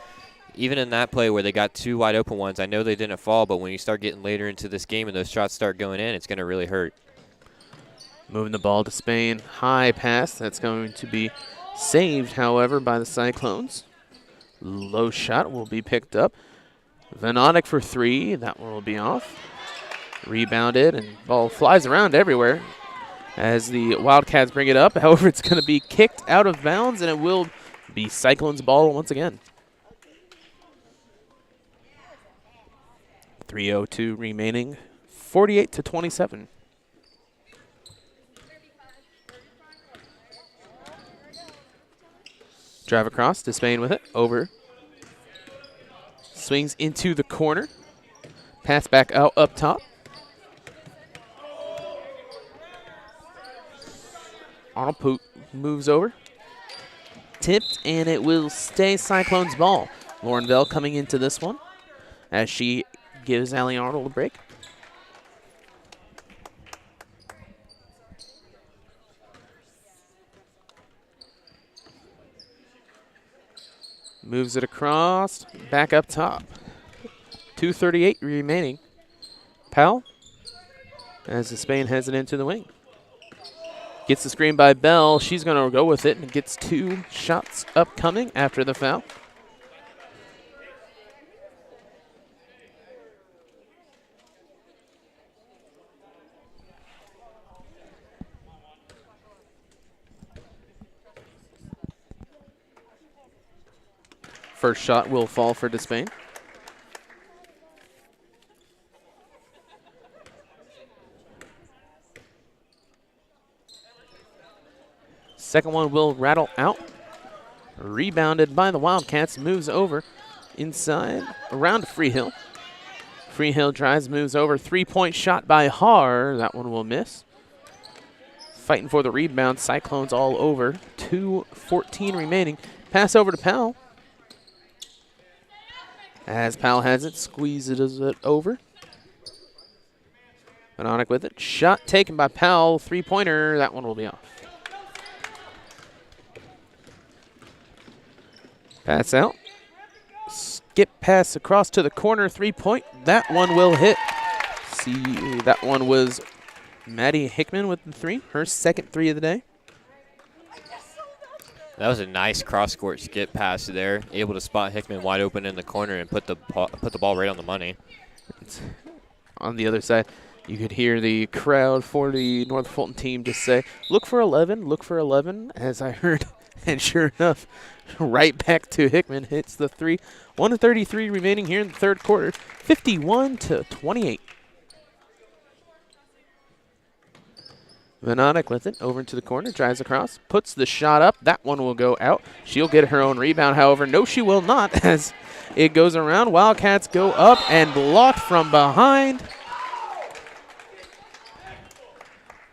Even in that play where they got 2 wide open ones, I know they didn't fall, but when you start getting later into this game and those shots start going in, it's going to really hurt. Moving the ball to Spain. High pass. That's going to be saved, however, by the Cyclones. Low shot will be picked up. Vanonik for 3. That one will be off. Rebounded, and ball flies around everywhere as the Wildcats bring it up. However, it's going to be kicked out of bounds, and it will be Cyclones ball once again. 3:02 remaining. 48-27. Drive across to Spain with it. Over. Swings into the corner. Pass back out up top. Arnold Poot moves over. Tipped, and it will stay Cyclones ball. Lauren Bell coming into this one as she gives Allie Arnold a break. Moves it across, back up top. 2:38 remaining. Powell, as the Spain heads it into the wing. Gets the screen by Bell. She's going to go with it and gets 2 shots upcoming after the foul. First shot will fall for Despain. Second one will rattle out. Rebounded by the Wildcats. Moves over inside around Freehill. Freehill drives, moves over. 3-point shot by Haar. That one will miss. Fighting for the rebound. Cyclones all over. 2:14 remaining. Pass over to Powell. As Powell has it, squeezes it over. Vanonik with it. Shot taken by Powell. 3-pointer. That one will be off. Pass out. Skip pass across to the corner. 3-point. That one will hit. See, that one was Maddie Hickman with the 3. Her second 3 of the day. That was a nice cross-court skip pass there. Able to spot Hickman wide open in the corner and put the ball right on the money. On the other side, you could hear the crowd for the North Fulton team just say, "Look for 11, look for 11," as I heard. And sure enough, right back to Hickman, hits the 3. 1:33 remaining here in the third quarter. 51-28. Vanonik with it, over into the corner, drives across, puts the shot up. That one will go out. She'll get her own rebound, however. No, she will not, as it goes around. Wildcats go up and blocked from behind,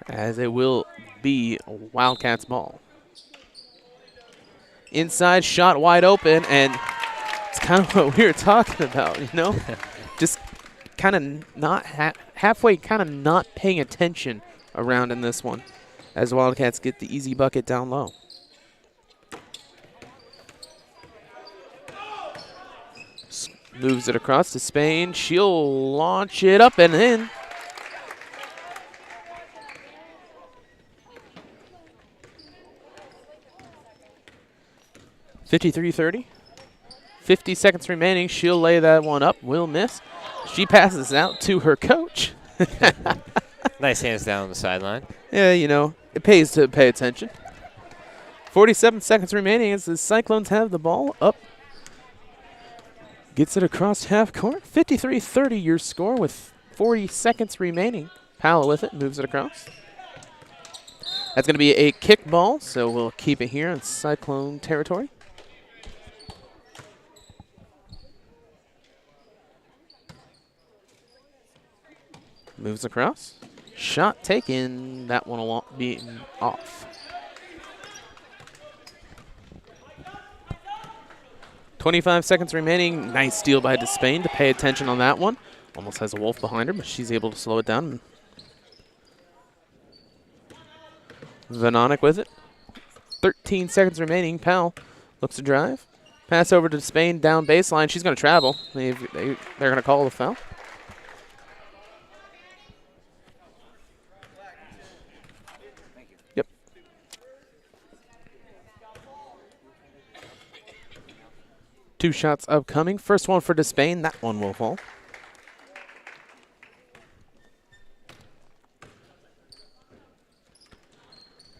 as it will be Wildcats ball. Inside shot wide open, and it's kind of what we were talking about, you know? Just kind of not halfway, kind of not paying attention around in this one, as Wildcats get the easy bucket down low. Moves it across to Spain. She'll launch it up and in. .53-30. 50 seconds remaining. She'll lay that one up. Will miss. She passes out to her coach. Nice hands down on the sideline. Yeah, you know, it pays to pay attention. 47 seconds remaining as the Cyclones have the ball up. Gets it across half court. 53-30 your score with 40 seconds remaining. Powell with it, moves it across. That's going to be a kick ball, so we'll keep it here in Cyclone territory. Moves across. Shot taken. That one will be off. 25 seconds remaining. Nice steal by Despain to pay attention on that one. Almost has a wolf behind her, but she's able to slow it down. Vanonic with it. 13 seconds remaining. Powell looks to drive. Pass over to Despain down baseline. She's going to travel. They're going to call the foul. Yep. Two shots upcoming. First one for Despain. That one will fall.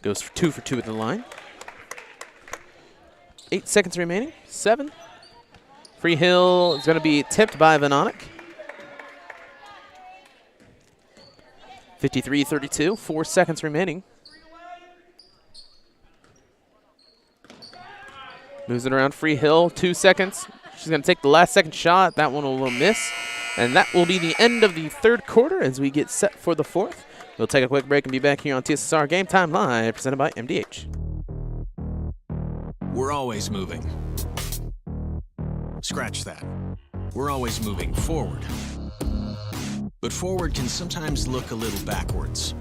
Goes for 2 for 2 at the line. 8 seconds remaining. 7. Free Hill is going to be tipped by Vanonic. 53-32. 4 seconds remaining. Moves it around Free Hill. 2 seconds. She's going to take the last second shot. That one will miss. And that will be the end of the third quarter as we get set for the fourth. We'll take a quick break and be back here on TSSR Game Time Live, presented by MDH. We're always moving. Scratch that. We're always moving forward. But forward can sometimes look a little backwards.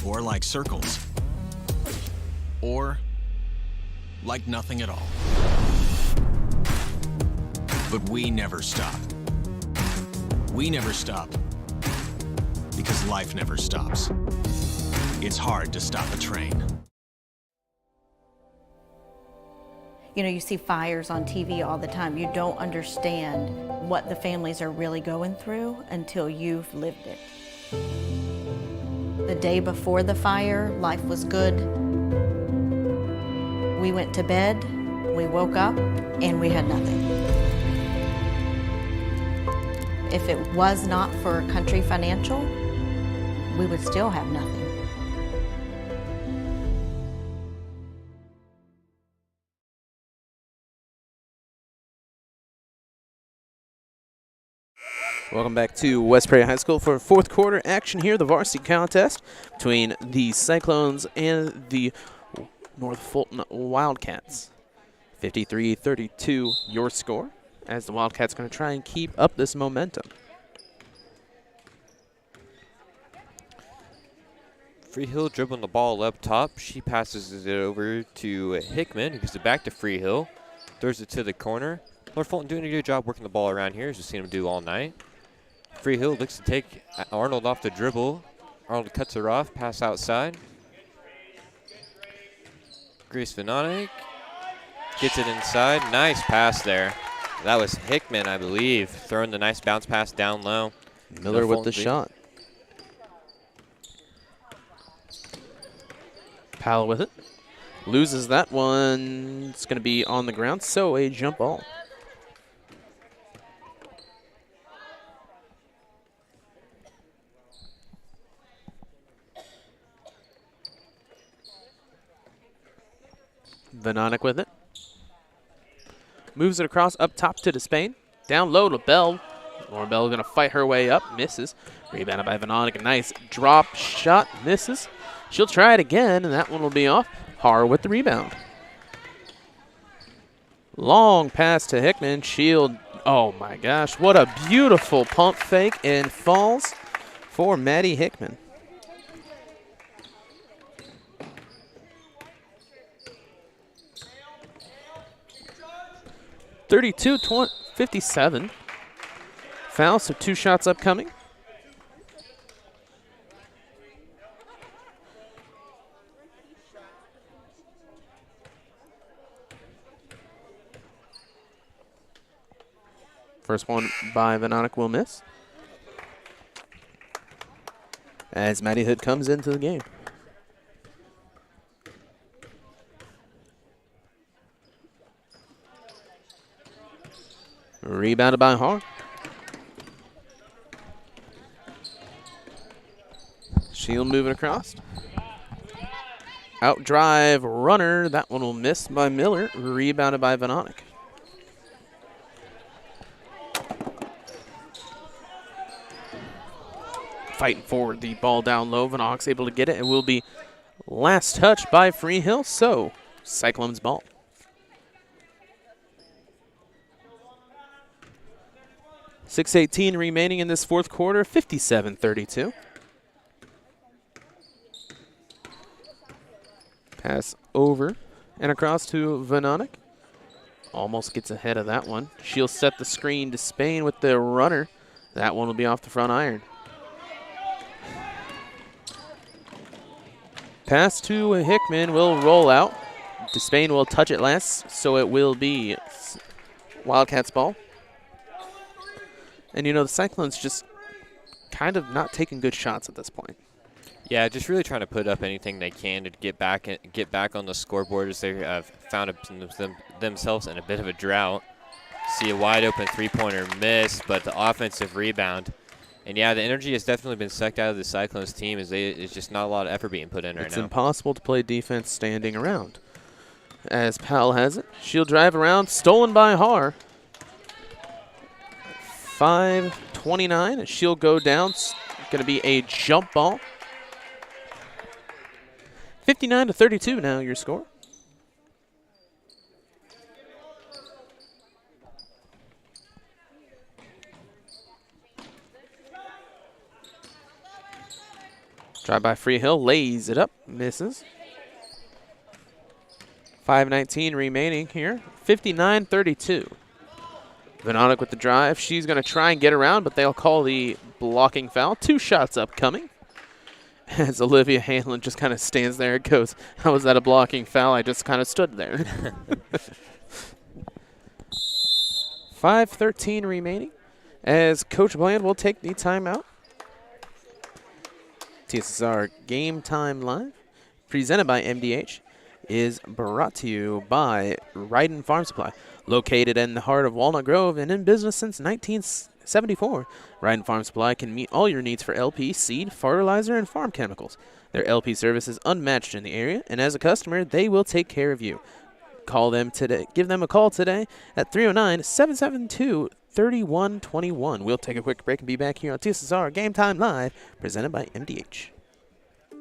Or like circles. Or like nothing at all. But we never stop. We never stop. Because life never stops. It's hard to stop a train. You know, you see fires on TV all the time. You don't understand what the families are really going through until you've lived it. The day before the fire, life was good. We went to bed, we woke up, and we had nothing. If it was not for Country Financial, we would still have nothing. Welcome back to West Prairie High School for fourth quarter action here, the varsity contest between the Cyclones and the North Fulton Wildcats. 53-32 your score, as the Wildcats going to try and keep up this momentum. Free Hill dribbling the ball up top. She passes it over to Hickman, who gives it back to Free Hill. Throws it to the corner. North Fulton doing a good job working the ball around here, as we've seen them do all night. Free Hill looks to take Arnold off the dribble. Arnold cuts her off, pass outside. Grace Vanonic gets it inside. Nice pass there. That was Hickman, I believe, throwing the nice bounce pass down low. Miller with the shot. Powell with it. Loses that one. It's going to be on the ground, so a jump ball. Vanonic with it. Moves it across up top to Despain. Down low to Bell. Laura Bell going to fight her way up. Misses. Rebounded by Vanonic. A nice drop shot. Misses. She'll try it again, and that one will be off. Har with the rebound. Long pass to Hickman. Shield. Oh, my gosh. What a beautiful pump fake and falls for Maddie Hickman. (32-57). Foul, so 2 shots upcoming. First one by Vanonic will miss, as Maddie Hood comes into the game. Rebounded by Har. Shield moving across. Out drive runner. That one will miss by Miller. Rebounded by Vanonik. Fighting forward, the ball down low. Vanonik's able to get it. It will be last touch by Freehill. So Cyclones ball. .6:18 remaining in this fourth quarter. 57-32. Pass over and across to Vanonik. Almost gets ahead of that one. She'll set the screen to Spain with the runner. That one will be off the front iron. Pass to Hickman will roll out. Despain will touch it last, so it will be Wildcats ball. And, you know, the Cyclones just kind of not taking good shots at this point. Yeah, just really trying to put up anything they can to get back on the scoreboard as they have found themselves in a bit of a drought. See a wide open three-pointer miss, but the offensive rebound. And, yeah, the energy has definitely been sucked out of the Cyclones team as it's just not a lot of effort being put in right now. It's impossible to play defense standing around. As Powell has it, she'll drive around, stolen by Har. 5:29, and she'll go down. It's going to be a jump ball. 59-32 now your score. Drive by Freehill, lays it up, misses. 5:19 remaining here. 59-32. Vanonik with the drive. She's going to try and get around, but they'll call the blocking foul. 2 shots upcoming. As Olivia Hanlon just kind of stands there and goes, how was that a blocking foul? I just kind of stood there. 5:13 remaining as Coach Bland will take the timeout. TSSR Game Time Live, presented by MDH, is brought to you by Ryden Farm Supply. Located in the heart of Walnut Grove and in business since 1974, Ryden Farm Supply can meet all your needs for LP, seed, fertilizer, and farm chemicals. Their LP service is unmatched in the area, and as a customer, they will take care of you. Call them today. Give them a call today at 309-772-3121. We'll take a quick break and be back here on TSSR Game Time Live, presented by MDH.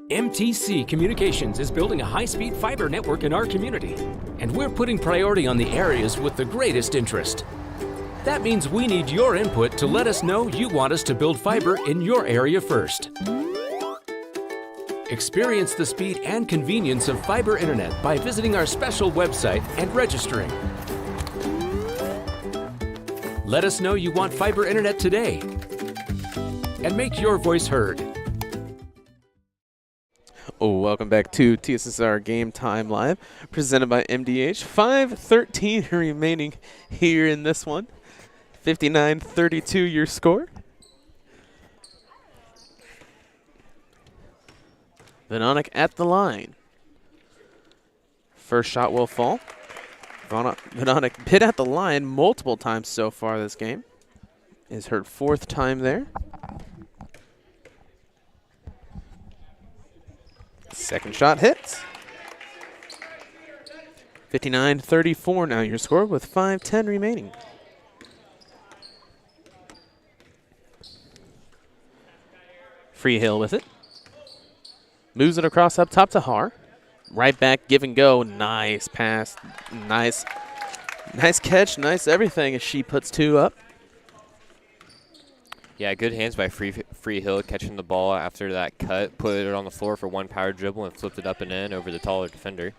MTC Communications is building a high-speed fiber network in our community, and we're putting priority on the areas with the greatest interest. That means we need your input to let us know you want us to build fiber in your area first. Experience the speed and convenience of fiber internet by visiting our special website and registering. Let us know you want fiber internet today, and make your voice heard. Welcome back to TSSR Game Time Live, presented by MDH. 5:13 remaining here in this one. 59-32 your score. Vanonik at the line. First shot will fall. Vanonik bit at the line multiple times so far this game. Is her 4th time there. Second shot hits. 59-34 now your score with 5:10 remaining. Freehill with it. Moves it across up top to Har. Right back, give and go. Nice pass. Nice catch. Nice everything as she puts 2 up. Yeah, good hands by Freehill catching the ball after that cut, put it on the floor for one power dribble and flipped it up and in over the taller defender.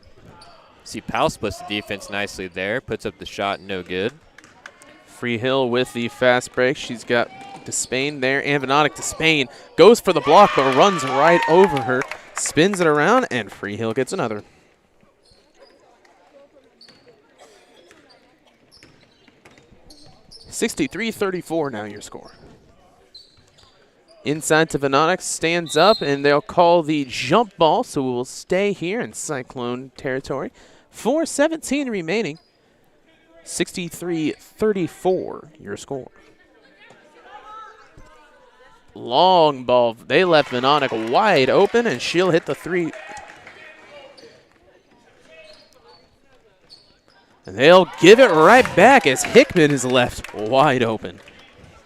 See Powell splits the defense nicely there, puts up the shot, no good. Freehill with the fast break. She's got Despain there, and Vanonik Despain goes for the block but runs right over her, spins it around, and Freehill gets another. .63-34 now your score. Inside to Vanonik, stands up, and they'll call the jump ball, so we will stay here in Cyclone territory. 4:17 remaining. 63-34, your score. Long ball. They left Venonic wide open, and she'll hit the three. And they'll give it right back as Hickman is left wide open.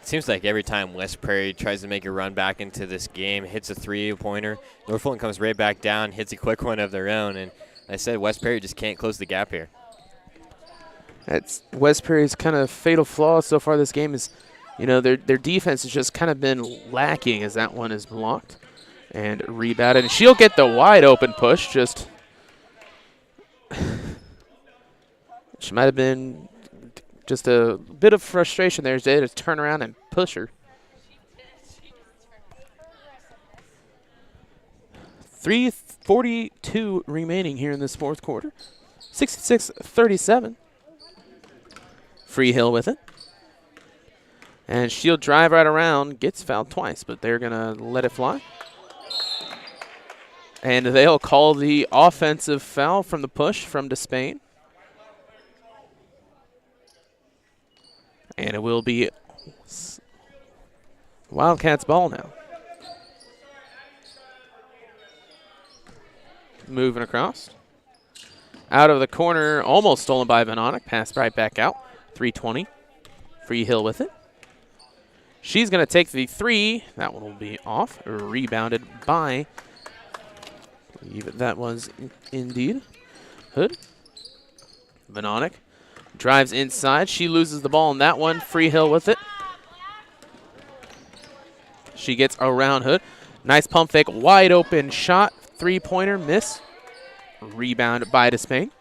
Seems like every time West Prairie tries to make a run back into this game, hits a three-pointer, North Fulton comes right back down, hits a quick one of their own, and I said West Prairie just can't close the gap here. That's West Prairie's kind of fatal flaw so far this game is, you know, their defense has just kind of been lacking as that one is blocked and rebounded. And she'll get the wide open push. Just she might have been just a bit of frustration there today to turn around and push her. 3:42 remaining here in this fourth quarter. 66-37. Freehill with it. And she'll drive right around, gets fouled twice, but they're going to let it fly. And they'll call the offensive foul from the push from Despain. And it will be Wildcats ball now. Moving across. Out of the corner, almost stolen by Venonic. Pass right back out. 3:20. Freehill with it. She's going to take the three. That one will be off. Rebounded by, I believe that was indeed Hood. Venonic drives inside. She loses the ball on that one. Freehill with it. She gets around Hood. Nice pump fake. Wide open shot. Three-pointer miss. Rebound by Despain.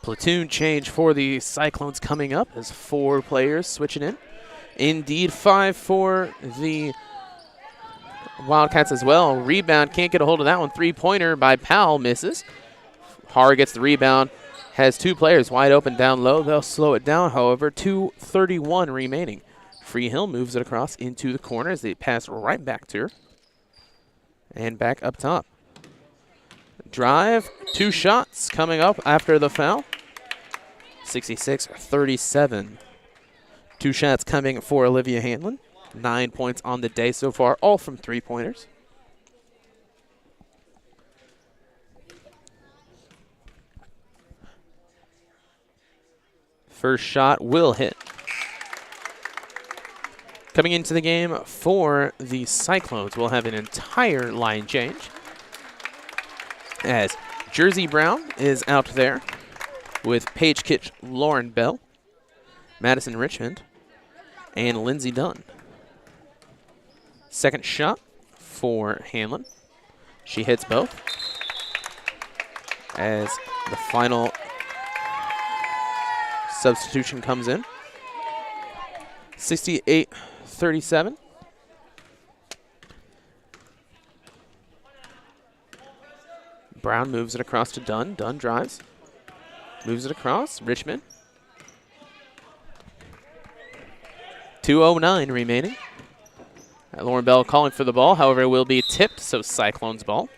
Platoon change for the Cyclones coming up as 4 players switching in. Indeed, 5 for the Wildcats as well. Rebound, can't get a hold of that one. Three-pointer by Powell, misses. Har gets the rebound, has 2 players wide open down low. They'll slow it down, however. 2:31 remaining. Freehill moves it across into the corner as they pass right back to her. And back up top. Drive, 2 shots coming up after the foul. 66-37. 2 shots coming for Olivia Hanlon. 9 points on the day so far, all from 3-pointers. First shot will hit. Coming into the game for the Cyclones, we'll have an entire line change, as Jersey Brown is out there with Paige Kitch, Lauren Bell, Madison Richmond, and Lindsey Dunn. Second shot for Hanlon. She hits both. As the final substitution comes in. 68-37. Brown moves it across to Dunn. Dunn drives. Moves it across. Richmond. 2:09 remaining. Lauren Bell calling for the ball. However, it will be tipped, so Cyclones ball.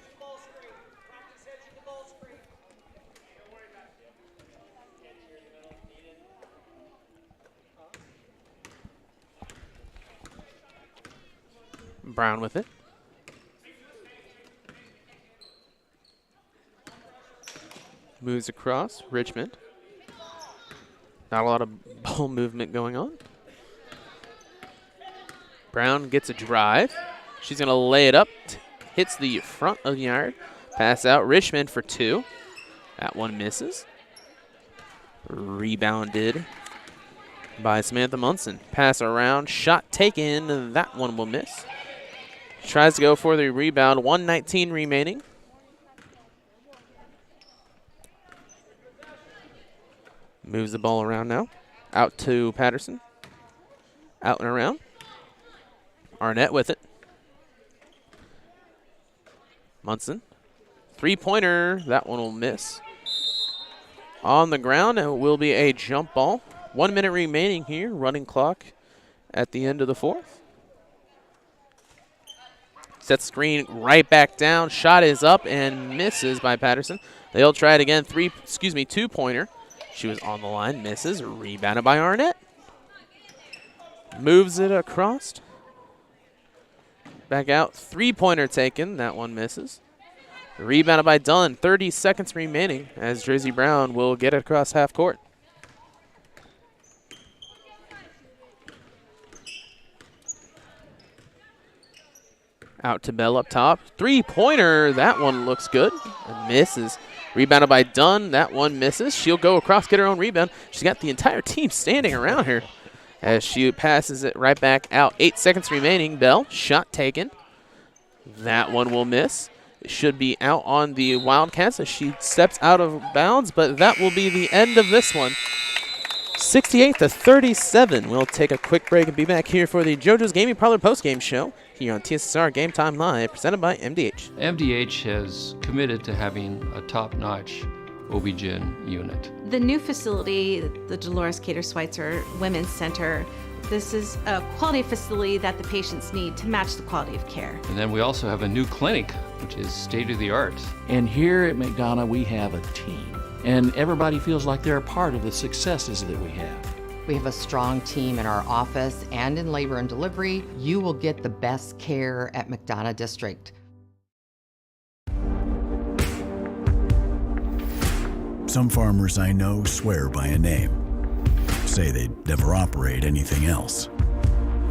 Brown with it. Moves across. Richmond. Not a lot of ball movement going on. Brown gets a drive. She's going to lay it up. Hits the front of the yard. Pass out. Richmond for 2. That one misses. Rebounded by Samantha Munson. Pass around. Shot taken. That one will miss. Tries to go for the rebound. 1:19 remaining. Moves the ball around now. Out to Patterson. Out and around. Arnett with it. Munson. Three-pointer. That one will miss. On the ground, it will be a jump ball. 1 minute remaining here. Running clock at the end of the fourth. Set screen right back down. Shot is up and misses by Patterson. They'll try it again. 2-pointer. She was on the line, misses. Rebounded by Arnett. Moves it across. Back out. 3-pointer taken. That one misses. Rebounded by Dunn. 30 seconds remaining as Jersey Brown will get it across half court. Out to Bell up top. 3-pointer. That one looks good. And misses. Rebounded by Dunn. That one misses. She'll go across, get her own rebound. She's got the entire team standing around her as she passes it right back out. 8 seconds remaining. Bell, shot taken. That one will miss. It should be out on the Wildcats as she steps out of bounds, but that will be the end of this one. 68-37. We'll take a quick break and be back here for the JoJo's Gaming Parlor postgame show here on TSSR Game Time Live, presented by MDH. MDH has committed to having a top-notch OB-GYN unit. The new facility, the Dolores Cater Schweitzer Women's Center, this is a quality facility that the patients need to match the quality of care. And then we also have a new clinic, which is state-of-the-art. And here at McDonough, we have a team. And everybody feels like they're a part of the successes that we have. We have a strong team in our office and in labor and delivery. You will get the best care at McDonough District. Some farmers I know swear by a name. Say they'd never operate anything else.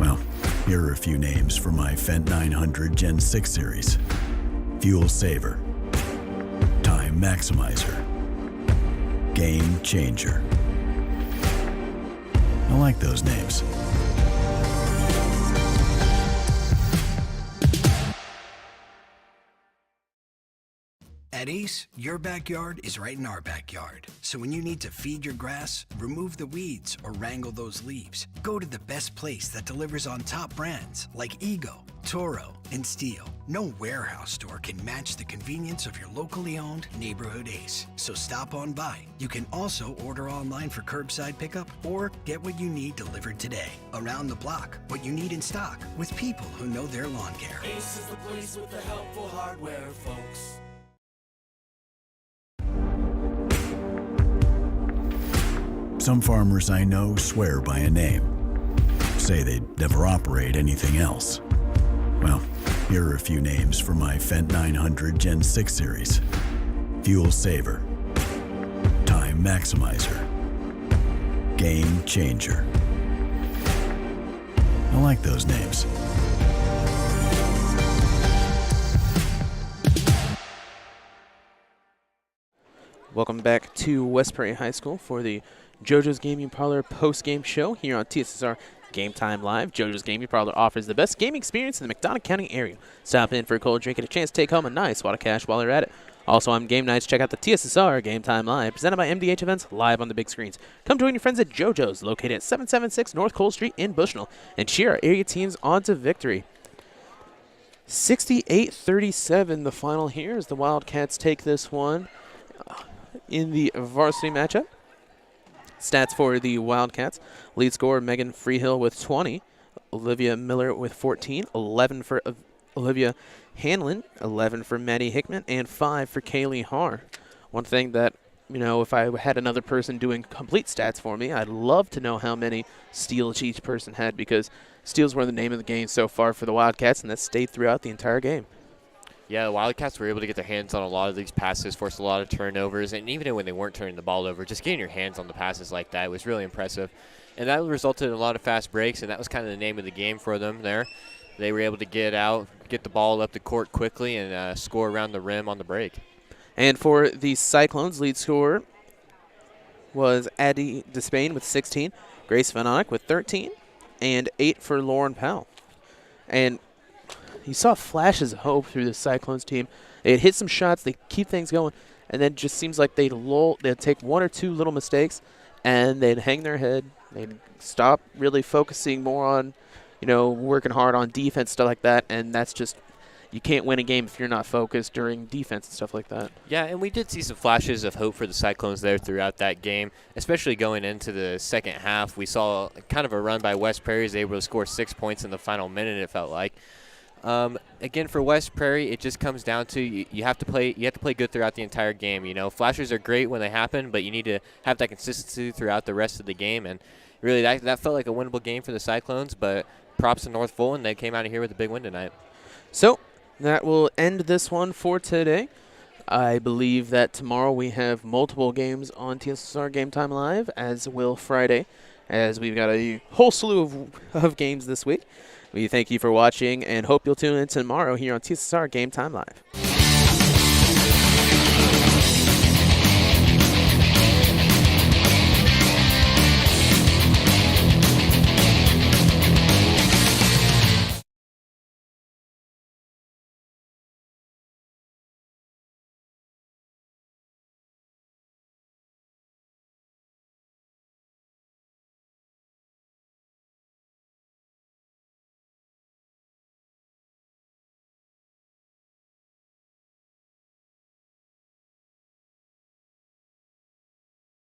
Well, here are a few names for my Fendt 900 Gen 6 series. Fuel Saver. Time Maximizer. Game Changer. I like those names. At Ace, your backyard is right in our backyard. So when you need to feed your grass, remove the weeds, or wrangle those leaves, go to the best place that delivers on top brands like Ego, Toro, and Steel. No warehouse store can match the convenience of your locally owned neighborhood Ace. So stop on by. You can also order online for curbside pickup or get what you need delivered today. Around the block, what you need in stock with people who know their lawn care. Ace is the place with the helpful hardware, folks. Some farmers I know swear by a name. Say they'd never operate anything else. Well, here are a few names for my Fendt 900 Gen 6 series. Fuel Saver. Time Maximizer. Game Changer. I like those names. Welcome back to West Prairie High School for the JoJo's Gaming Parlor post-game show here on TSSR Game Time Live. JoJo's Gaming Parlor offers the best gaming experience in the McDonough County area. Stop in for a cold drink and a chance to take home a nice wad of cash while you're at it. Also on game nights, check out the TSSR Game Time Live, presented by MDH Events, live on the big screens. Come join your friends at JoJo's, located at 776 North Cole Street in Bushnell, and cheer our area teams on to victory. 68-37, the final here as the Wildcats take this one in the varsity matchup. Stats for the Wildcats. Lead scorer Megan Freehill with 20. Olivia Miller with 14. 11 for Olivia Hanlon. 11 for Maddie Hickman. And 5 for Kaylee Haar. One thing that, you know, if I had another person doing complete stats for me, I'd love to know how many steals each person had, because steals were the name of the game so far for the Wildcats, and that stayed throughout the entire game. Yeah, the Wildcats were able to get their hands on a lot of these passes, forced a lot of turnovers, and even when they weren't turning the ball over, just getting your hands on the passes like that was really impressive. And that resulted in a lot of fast breaks, and that was kind of the name of the game for them there. They were able to get out, get the ball up the court quickly, and score around the rim on the break. And for the Cyclones, lead scorer was Addie Despain with 16, Grace Van Eyck with 13, and 8 for Lauren Powell. And you saw flashes of hope through the Cyclones team. They'd hit some shots, they keep things going, and then it just seems like they'd take one or two little mistakes, and they'd hang their head. They'd stop really focusing more on, you know, working hard on defense, stuff like that, and that's just, you can't win a game if you're not focused during defense and stuff like that. Yeah, and we did see some flashes of hope for the Cyclones there throughout that game, especially going into the second half. We saw kind of a run by West Prairie. They were able to score 6 points in the final minute, it felt like. Again, for West Prairie, it just comes down to you have to play good throughout the entire game. Flashes are great when they happen, but you need to have that consistency throughout the rest of the game. And really, that felt like a winnable game for the Cyclones. But props to North Fulton, they came out of here with a big win tonight. So that will end this one for today. I believe that tomorrow we have multiple games on TSSR Game Time Live, as will Friday, as we've got a whole slew of games this week. We thank you for watching and hope you'll tune in tomorrow here on TSSR Game Time Live.